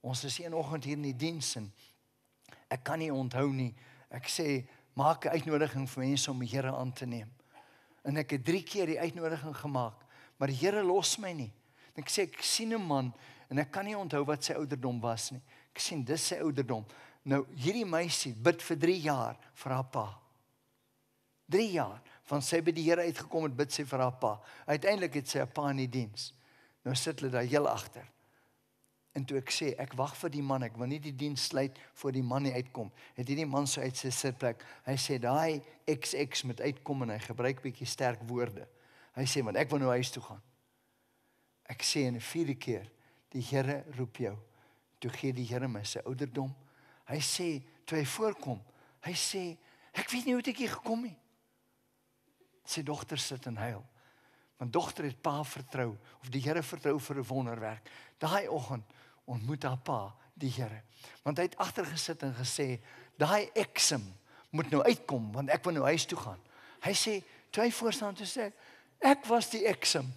Ons is een oggend hier in die diens en ek kan nie onthou nie. Ek sê, maak 'n uitnodiging vir mense om die Here aan te neem. En ek het 3 keer die uitnodiging gemaak, maar die Here los my nie. En ek sê, ek sien 'n man en ek kan nie onthou wat sy ouderdom was nie. Ek sien, dis sy ouderdom. Nou, hierdie meisie bid vir 3 jaar vir haar pa. 3 jaar, van sy by die Here uitgekom het, bid sy vir haar pa. Uiteindelik het sy haar pa in die diens. Nou sit hulle daar heel agter. En toe ek sê, ek wag vir die man, ek wil nie die diens sluit voor die man nie uitkom. Het hierdie man so uit sy sitplek, hy sê, daai XX moet uitkom en hy gebruik bietjie sterk woorde. Hy sê, want ek wil nou huis toe gaan. Ek sê in 'n 4de keer, die Here roep jou. Toe gee die Here my sy ouderdom. Hy sê, toe hy voorkom, hy sê, ek weet nie hoe ek hier gekom nie. Sy dogter sit en huil. Want dogter het pa vertrou, of die Here vertrou vir 'n wonderwerk. Daai oggend ontmoet haar pa die Here. Want hy het agtergesit en gesê, daai eksem moet nou uitkom, want ek wil nou huis toe gaan. Hy sê, toe hy voor staan, toe sê ek was die eksem.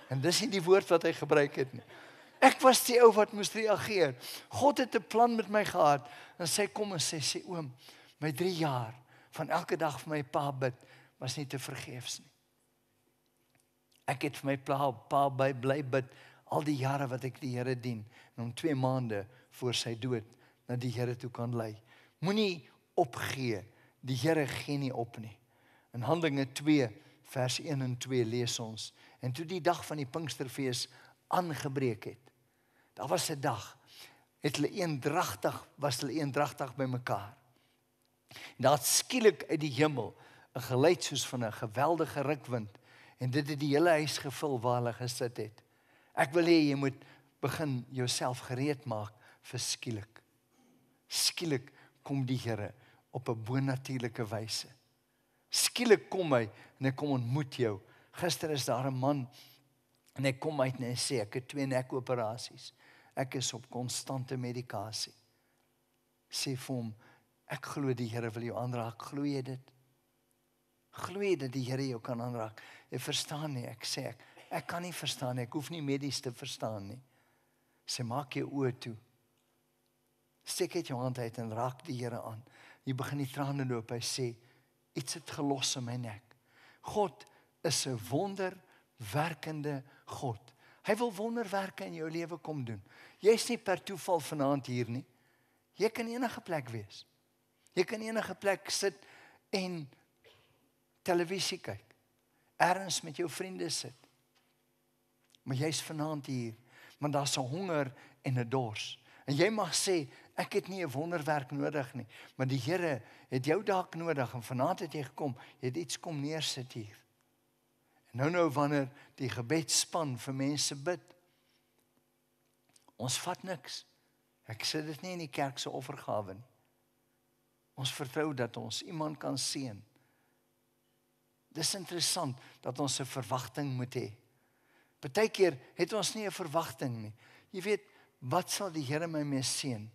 En dis nie die woord wat hy gebruik het nie. Ek was die ou wat moes reageer. God het 'n plan met my gehad. En sy kom en sê, oom, my 3 jaar van elke dag vir my pa bid, was nie te vergeefs nie. Ek het vir my pa bly bid, al die jare wat ek die Here dien, en om 2 maande voor sy dood, na die Here toe kan lei. Moenie opgee, die Here gee nie op nie. In Handelinge 2, vers 1 en 2 lees ons, en toe die dag van die Pinksterfees aangebreek het, daar was 'n dag, was hulle eendragtig by mekaar. En daar het skielik uit die hemel 'n geluid soos van 'n geweldige rukwind, En dit het die hele huis gevul waar hulle gesit het. Ek wil hê jy moet begin jouself gereed maak vir skielik. Skielik kom die Here op 'n bonatuurlike wyse. Skielik kom hy en hy kom ontmoet jou. Gister is daar 'n man en hy kom uit en hy sê, ek het 2 nekoperasies. Ek is op konstante medikasie. Sê vir hom, ek glo die Here wil jou aanraak. Glo jy dit? Glo jy dat die Here jou kan aanraak? Jy verstaan nie, ek sê ek kan nie verstaan nie, ek hoef nie medies te verstaan nie. Sê, maak jou oë toe. Steek uit jou hand uit en raak die Here aan. Jy begin die trane loop, hy sê, iets het gelos in my nek. God is 'n wonderwerkende God. Hy wil wonderwerke in jou lewe kom doen. Jy's nie per toeval vanaand hier nie. Jy kan enige plek wees. Jy kan enige plek sit en televisie kyk. Ergens met jou vriende sit. Maar jy's vanaand hier, want daar's 'n honger en 'n dors. En jy mag sê, ek het nie 'n wonderwerk nodig nie, maar die Here het jou dalk nodig en vanaand het jy gekom, jy het iets kom neersit hier. En nou wanneer die gebedsspan vir mense bid, ons vat niks. Ek sê dit nie in die kerk se offergawe nie. Ons vertrou dat ons iemand kan seën. Dis interessant dat ons 'n verwagting moet hê. Partykeer het ons nie 'n verwagting nie. Jy weet, wat sal die Here my mee seën?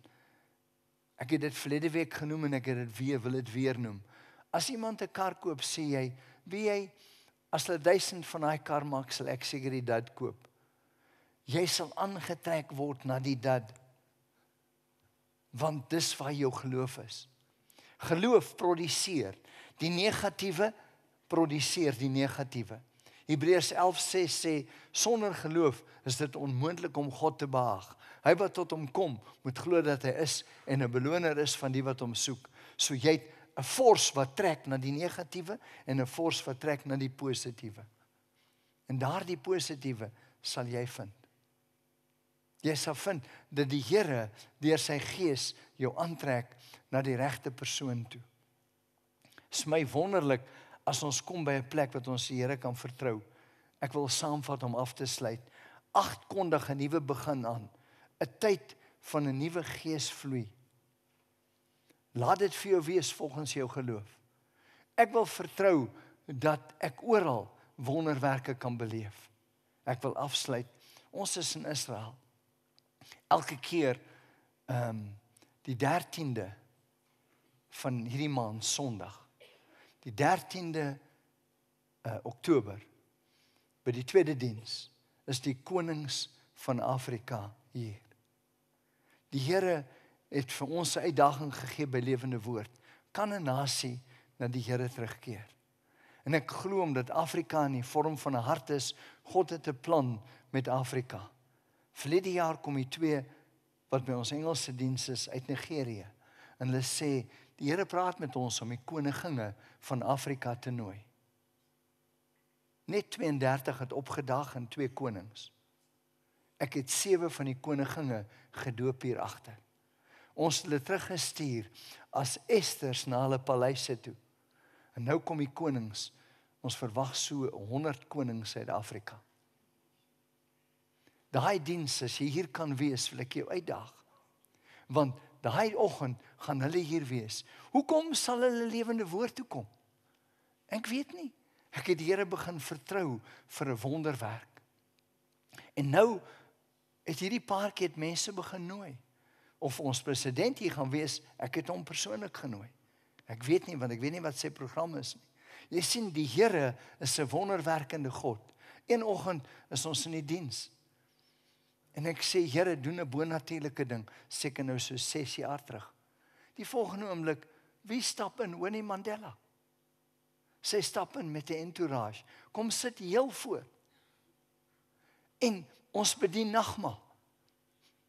Ek het dit verlede week genoem en ek het dit wil dit weer noem. As iemand 'n kar koop, sê jy, wie jy, as hulle 1000 van daai kar maak, sal ek seker die dad koop. Jy sal aangetrek word na die dad. Want dis waar jou geloof is. Geloof produseer. Die negatiewe produseer die negatiewe. Hebreërs 11:6 sê, sonder geloof is dit onmoontlik om God te behaag. Hy wat tot hom kom, moet glo dat hy is en 'n beloner is van die wat hom soek. So jy het 'n force wat trek na die negatiewe en 'n force wat trek na die positiewe. En daardie positiewe sal jy vind. Jy sal vind dat die Here deur sy gees jou aantrek na die regte persoon toe. Is my wonderlik as ons kom by 'n plek wat ons die Here kan vertrou. Ek wil saamvat om af te sluit. 8 kondig 'n nuwe begin aan. 'n Tyd van 'n nuwe gees vloei. Laat dit vir jou wees volgens jou geloof. Ek wil vertrou dat ek oral wonderwerke kan beleef. Ek wil afsluit. Ons is in Israel. Elke keer die 13de van hierdie maand Sondag. Die 13de Oktober by die tweede diens is die konings van Afrika hier. Die Here het vir ons 'n uitdaging gegee by Lewende Woord. Kan 'n nasie na die Here terugkeer? En ek glo omdat Afrika in die vorm van 'n hart is, God het 'n plan met Afrika. Verlede jaar kom die 2 wat by ons Engelse diens is uit Nigerië. En hulle sê, die Here praat met ons om die koninginge van Afrika te nooi. Net 32 het opgedag en 2 konings. Ek het 7 van die koninginge gedoop hier agter. Ons het hulle teruggestuur as Esters na hulle paleise toe. En nou kom die konings. Ons verwag so 100 konings Suid-Afrika. Daai diens, as jy hier kan wees, wil ek jou uitdaag. Want daai oggend gaan hulle hier wees. Hoekom sal hulle Lewende Woord toe kom? Ek weet nie. Ek het die Here begin vertrou vir 'n wonderwerk. En nou het hierdie paartjie het mense begin nooi. Of ons president hier gaan wees, ek het hom persoonlik genooi. Ek weet nie, want ek weet nie wat sy program is nie. Jy sien, die Here is 'n wonderwerkende God. Een oggend is ons in die diens. En ek sê, Here, doen 'n bonatuurlike ding, seker nou so 6 jaar terug. Die volgende oomblik, wie stap in? Winnie Mandela. Sy stap in met 'n entourage. Kom sit heel voor. En ons bedien nagmaal.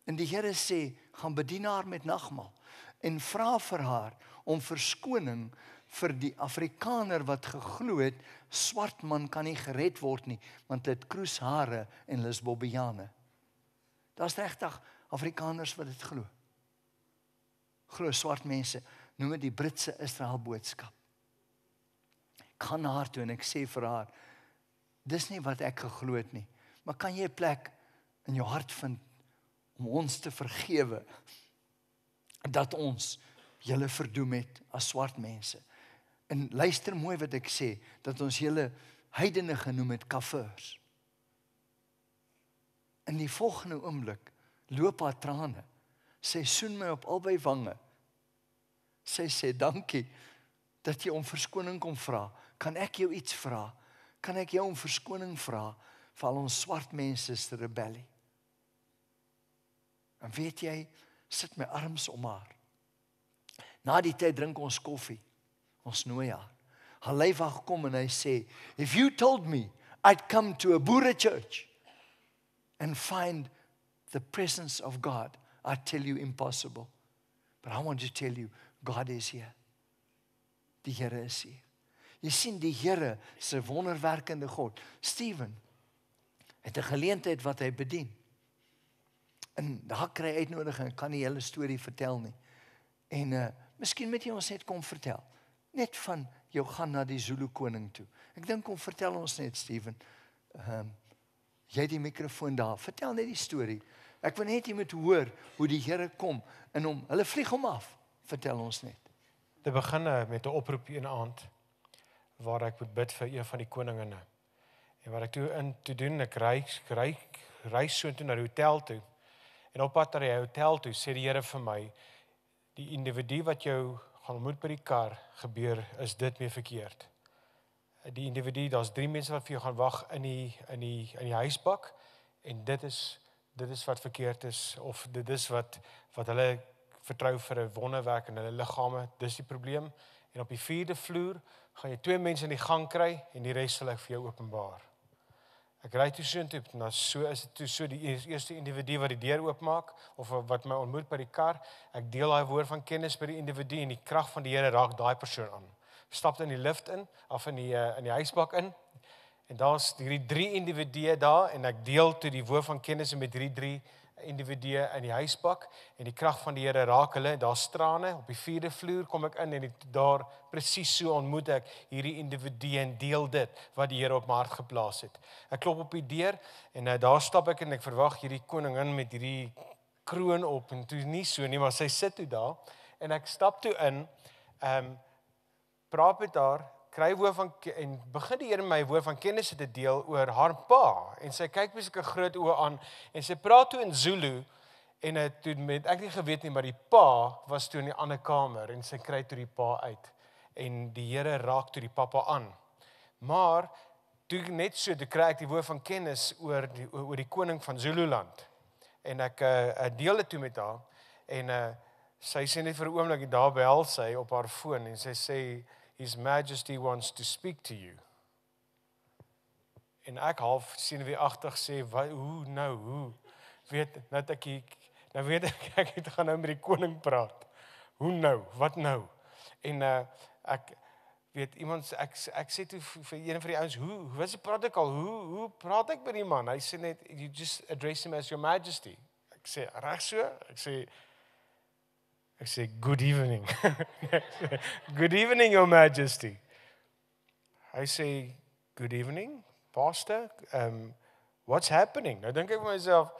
En die Here sê, gaan bedien haar met nagmaal. En vra vir haar om verskoning vir die Afrikaner wat geglo het, swart man kan nie gered word nie, want hulle het kroeshare en hulle is Bobbejane. Daar's regtig Afrikaners wat dit glo. Glo swart mense, noem dit die Britse Israel boodskap. Ek gaan na haar toe en ek sê vir haar, dis nie wat ek geglo het nie. Maar kan jy 'n plek in jou hart vind om ons te vergewe dat ons julle verdoem het as swart mense? En luister mooi wat ek sê, dat ons julle heidene genoem het kafirs. In die volgende oomblik loop haar trane. Sy soen my op albei wange. Sy sê, dankie dat jy om verskoning kom vra. Kan ek jou iets vra? Kan ek jou om verskoning vra vir al ons swart mense se rebellie? En weet jy, sit my arms om haar. Na die tyd drink ons koffie. Ons nooi haar. Haar leiwag kom en hy sê, if you told me I'd come to a Boere church and find the presence of God, I'd tell you impossible. But I want to tell you, God is here. Die Here is hier. Jy sien die Here se wonderwerkende God. Steven het 'n geleentheid wat hy bedien. En daar kry hy uitnodiging, ek kan nie hele storie vertel nie. En miskien moet jy ons net kom vertel. Net van jou gaan na die Zulu koning toe. Ek dink kom vertel ons net, Steven. Jy het die mikrofoon daar. Vertel net die storie. Ek wil net jy moet hoor hoe die Here kom en hulle vlieg hom af. Vertel ons net. Dit begin met 'n oproep een aand waar ek moet bid vir een van die koninginne. En wat ek toe doen, ek ry so toe na die hotel toe. En op pad na die hotel toe sê die Here vir my, die individu wat jou gaan ontmoet by die kar gebeur, is dit mee verkeerd. Die individu, daar's 3 mense wat vir jou gaan wag in die huisbak, en dit is wat verkeerd is, of dit is wat hulle vertrou vir 'n wonderwerk in hulle liggame, dis die probleem. En op die 4de vloer gaan jy 2 mense in die gang kry, en die res sal ek vir jou openbaar. Ek ry toe soontoe, nou so is dit toe so die eerste individu wat die deur oopmaak, of wat my ontmoet by die kar, ek deel daai woord van kennis by die individu, en die krag van die Here raak daai persoon aan. Stap in die lift in, of in die huisbak in, en daar's hierdie 3 individue daar, en ek deel toe die woord van kennis met hierdie 3 individue in die huisbak, en die krag van die Here raak hulle, daar's trane, op die 4de vloer kom ek in, en daar presies so ontmoet ek hierdie individue en deel dit, wat die Here op my hart geplaas het. Ek klop op die deur, en daar stap ek, en ek verwag hierdie koningin met hierdie kroon op, en toe nie so nie, maar sy sit toe daar, en ek stap toe in, praat met haar, kry woord van, en begin die Here my woord van kennis te deel oor haar pa, en sy kyk met sulke groot oë aan, en sy praat toe in Zulu, en toe met ek nie geweet nie, maar die pa was toe in die ander kamer, en sy kry toe die pa uit, en die Here raak toe die pappa aan. Maar, toe net so, toe kry ek die woord van kennis oor die koning van Zululand, en ek deel dit toe met haar, en sy sê net vir 'n oomblik, daar bel sy op haar foon, en sy sê, His Majesty wants to speak to you. En ek half senuweeagtig sê, hoe? Weet ek het gaan nou met die koning praat. Hoe nou? Wat nou? En ek weet iemand, ek sê toe vir een van die ouens, wat praat ek al? Hoe praat ek met die man? Hy sê net, you just address him as your Majesty. Ek sê, reg so? Ek sê, good evening. Good evening, Your Majesty. Hy sê, good evening, Pastor. What's happening? Nou dink ek vir myself,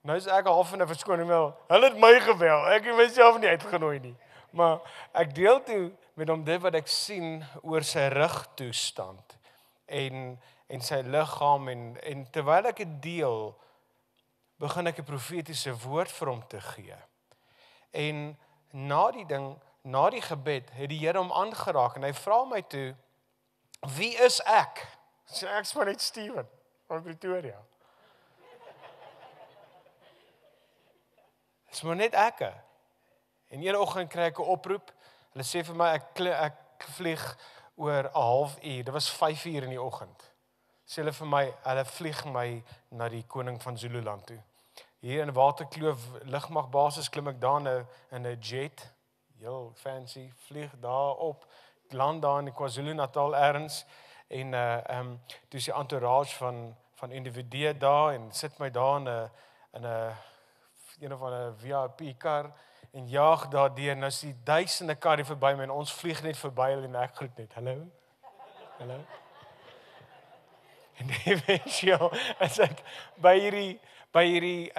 nou is ek half in 'n verskoning wel. Hulle het my gebel. Ek het myself nie uitgenooi nie. Maar ek deel toe met hom dit wat ek sien oor sy rugtoestand en sy liggaam en terwyl ek dit deel, begin ek 'n profetiese woord vir hom te gee. En na die gebed, het die Here hom aangeraak, en hy vra my toe, wie is ek? Sê ek is maar net Steven, van Pretoria. Dis maar net ek. En een oggend kry ek 'n oproep, hulle sê vir my, ek vlieg oor 'n halfuur, dit was 5:00 in die oggend. Sê hulle vir my, hulle vlieg my na die koning van Zululand toe. Hier in Waterkloof lugmagbasis klim ek daar in 'n jet, heel fancy, vlieg daar op, land daar in KwaZulu-Natal ergens, en toe is die entourage van individue daar, en sit my daar in 'n van 'n VIP kar, en jaag daar deur, nou is die duisende karre verby my, en ons vlieg net verby, en ek groet net, hallo. En eventueel is ek by hierdie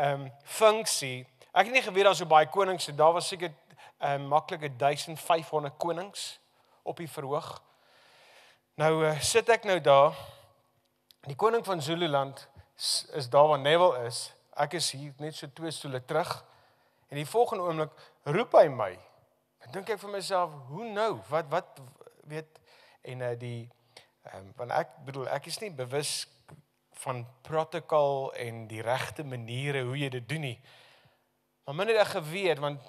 funksie. Ek het nie geweet daar so baie konings, daar was seker maklik 1500 konings op die verhoog. Nou sit ek nou daar. Die koning van Zululand is daar waar Neville is. Ek is hier net so 2 stoele terug. En die volgende oomblik roep hy my. Dan dink ek vir myself, hoe nou? Wat weet en want ek is nie bewus van protokol en die regte maniere hoe jy dit doen nie. Maar min het ek geweet, want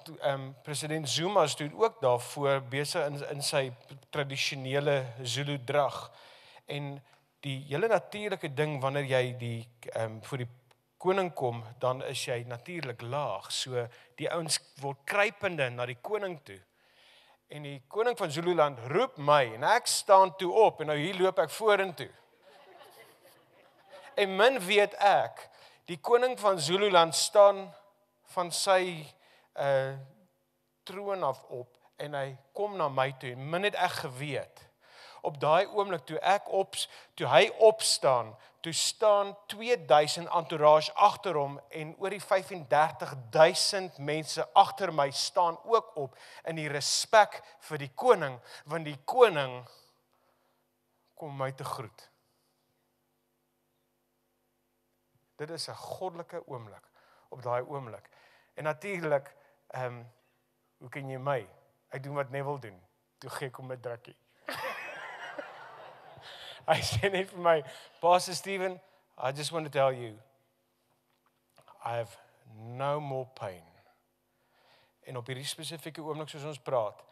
president Zuma stoot ook daarvoor besig in sy tradisionele Zulu drag. En die hele natuurlike ding wanneer jy voor die koning kom, dan is jy natuurlik laag. So die ouens word kruipende na die koning toe. En die koning van Zululand roep my en ek staan toe op en nou hier loop ek vorentoe. En min weet ek, die koning van Zululand staan van sy troon af op en hy kom na my toe en min het ek geweet. Op daai oomblik toe hy opstaan, toe staan 2000 entourage agter hom en oor die 35,000 mense agter my staan ook op in die respek vir die koning, want die koning kom my te groet. Dit is 'n goddelike oomblik op daai oomblik. En natuurlik, hoe ken jy my? Ek doen wat Neville doen. Toe gee ek hom 'n drukkie. Hy sê net vir my, Pastor Stephen, I just want to tell you, I have no more pain. En op hierdie spesifieke oomblik soos ons praat,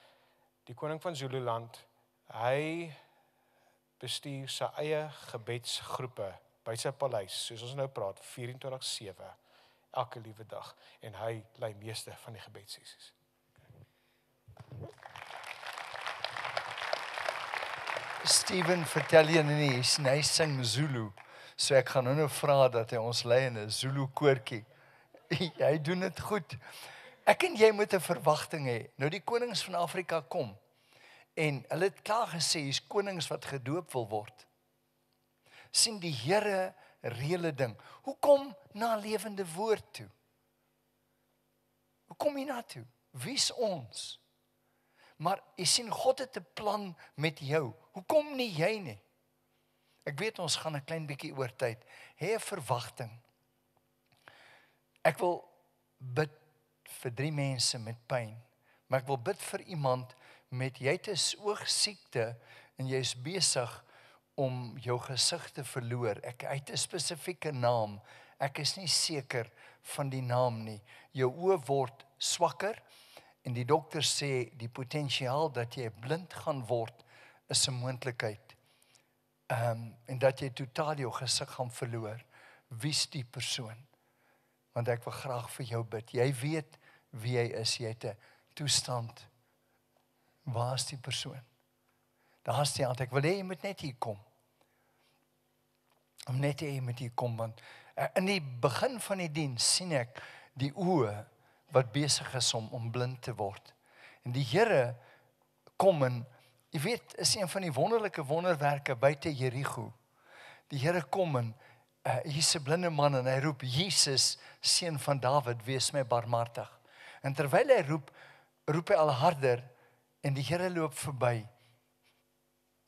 die koning van Zululand, hy bestuur sy eie gebedsgroepe by sy paleis, soos ons nou praat, 24/7, elke liewe dag. En hy lei meeste van die gebedssessies. Stephen vertel jy nie, hy sing Zulu. So ek gaan nou vra dat hy ons lei in 'n Zulu koortjie. Hy doen dit goed. Ek en jy moet 'n verwagting hê. Nou die konings van Afrika kom. En hulle het klaar gesê, hier's konings wat gedoop wil word. Sien die Here reële ding. Hoekom na lewende woord toe? Hoekom hier na toe? Wie's ons? Maar jy sien, God het 'n plan met jou. Hoekom nie jy nie? Ek weet ons gaan 'n klein bietjie oor tyd. Hê 'n verwagting. Ek wil bid vir 3 mense met pyn. Maar ek wil bid vir iemand met jy het 'n oogsiekte en jy's besig om jou gesig te verloor. Hy het 'n spesifieke naam. Ek is nie seker van die naam nie. Jou oë word swakker. En die dokter sê, die potensiaal dat jy blind gaan word, is 'n moontlikheid. En dat jy totaal jou gesig gaan verloor. Wie's die persoon? Want ek wil graag vir jou bid. Jy weet wie jy is, jy het 'n toestand. Waar is die persoon? Daar's die hand, ek wil hê jy moet net hier kom. Om net jy moet hier kom, want in die begin van die diens sien ek die oë wat besig is om blind te word. En die Here kom en, jy weet, is een van die wonderlike wonderwerke buite Jerigo. Die Here kom en, hier's 'n blinde man en hy roep, Jesus, seun van Dawid, wees my barmhartig. En terwyl hy roep hy al harder en die Here loop verby.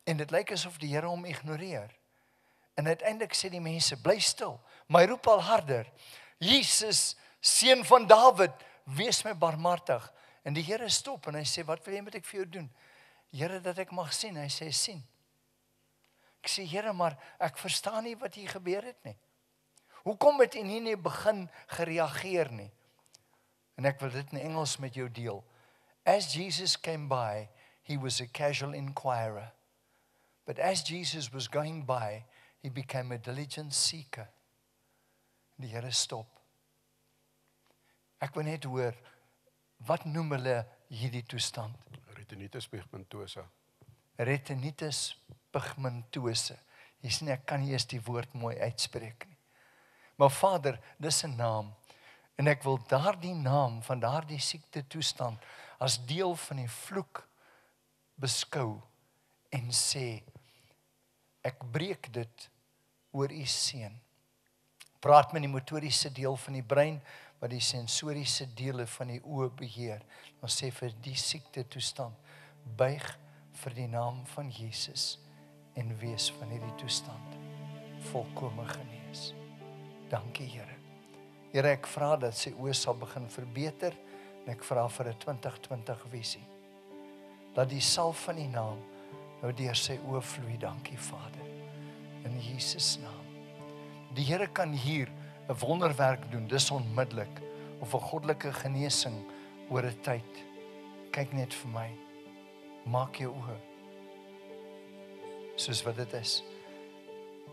En dit lyk asof die Here hom ignoreer. En uiteindelik sê die mense, bly stil. Maar hy roep al harder, Jesus, seun van Dawid, wees my barmhartig. En die Here stop en hy sê, wat wil jy met ek vir jou doen? Here, dat ek mag sien. Hy sê, sien. Ek sê, Here, maar ek verstaan nie wat hier gebeur het nie. Hoekom het jy nie begin gereageer nie? En ek wil dit in Engels met jou deel. As Jesus came by, he was a casual inquirer. But as Jesus was going by, he became a diligent seeker. Die Here stop. Ek wil net hoor, wat noem hulle hierdie toestand? Retinitis pigmentosa. Retinitis pigmentosa. Jy sien, ek kan nie eens die woord mooi uitspreek nie. Maar Vader, dis 'n naam. En ek wil daardie naam van daardie siekte toestand as deel van die vloek beskou en sê, ek breek dit oor u seun. Praat met die motoriese deel van die brein wat die sensoriese dele van die oë beheer. Ons sê vir die siekte toestand, buig vir die naam van Jesus en wees van hierdie toestand volkome genees. Dankie Here. Here, ek vra dat sy oë sal begin verbeter en ek vra vir 'n 2020 visie. Dat die salf van die naam nou deur sy oë vloei. Dankie Vader. In Jesus naam. Die Here kan hier 'n wonderwerk doen, dis onmiddellik, of 'n goddelike genesing oor 'n tyd. Kyk net vir my. Maak jou oë soos wat dit is.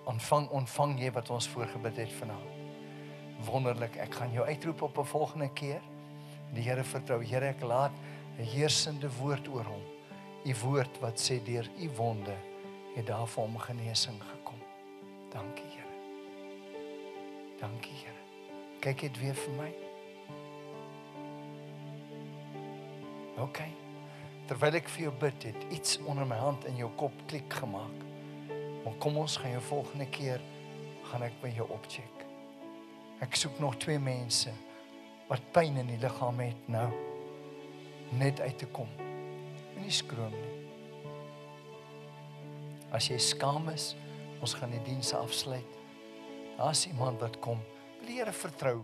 Ontvang jy wat ons voorgebid het vanaand. Wonderlik, ek gaan jou uitroep op 'n volgende keer. Die Here vertrou, Here, ek laat 'n heersende woord oor hom. U woord wat sê deur u wonde het daar vir hom genesing gekom. Dankie Here. Dankie Here. Kyk dit weer vir my. OK. Terwyl ek vir jou bid, het iets onder my hand in jou kop klik gemaak. Maar kom ons gaan jou volgende keer gaan ek by jou opcheck. Ek soek nog 2 mense wat pyn in die liggaam het nou net uit te kom. Moenie skroom nie. As jy skaam is, ons gaan die dienste afsluit. Daar's iemand wat kom. Wil die Here vertrou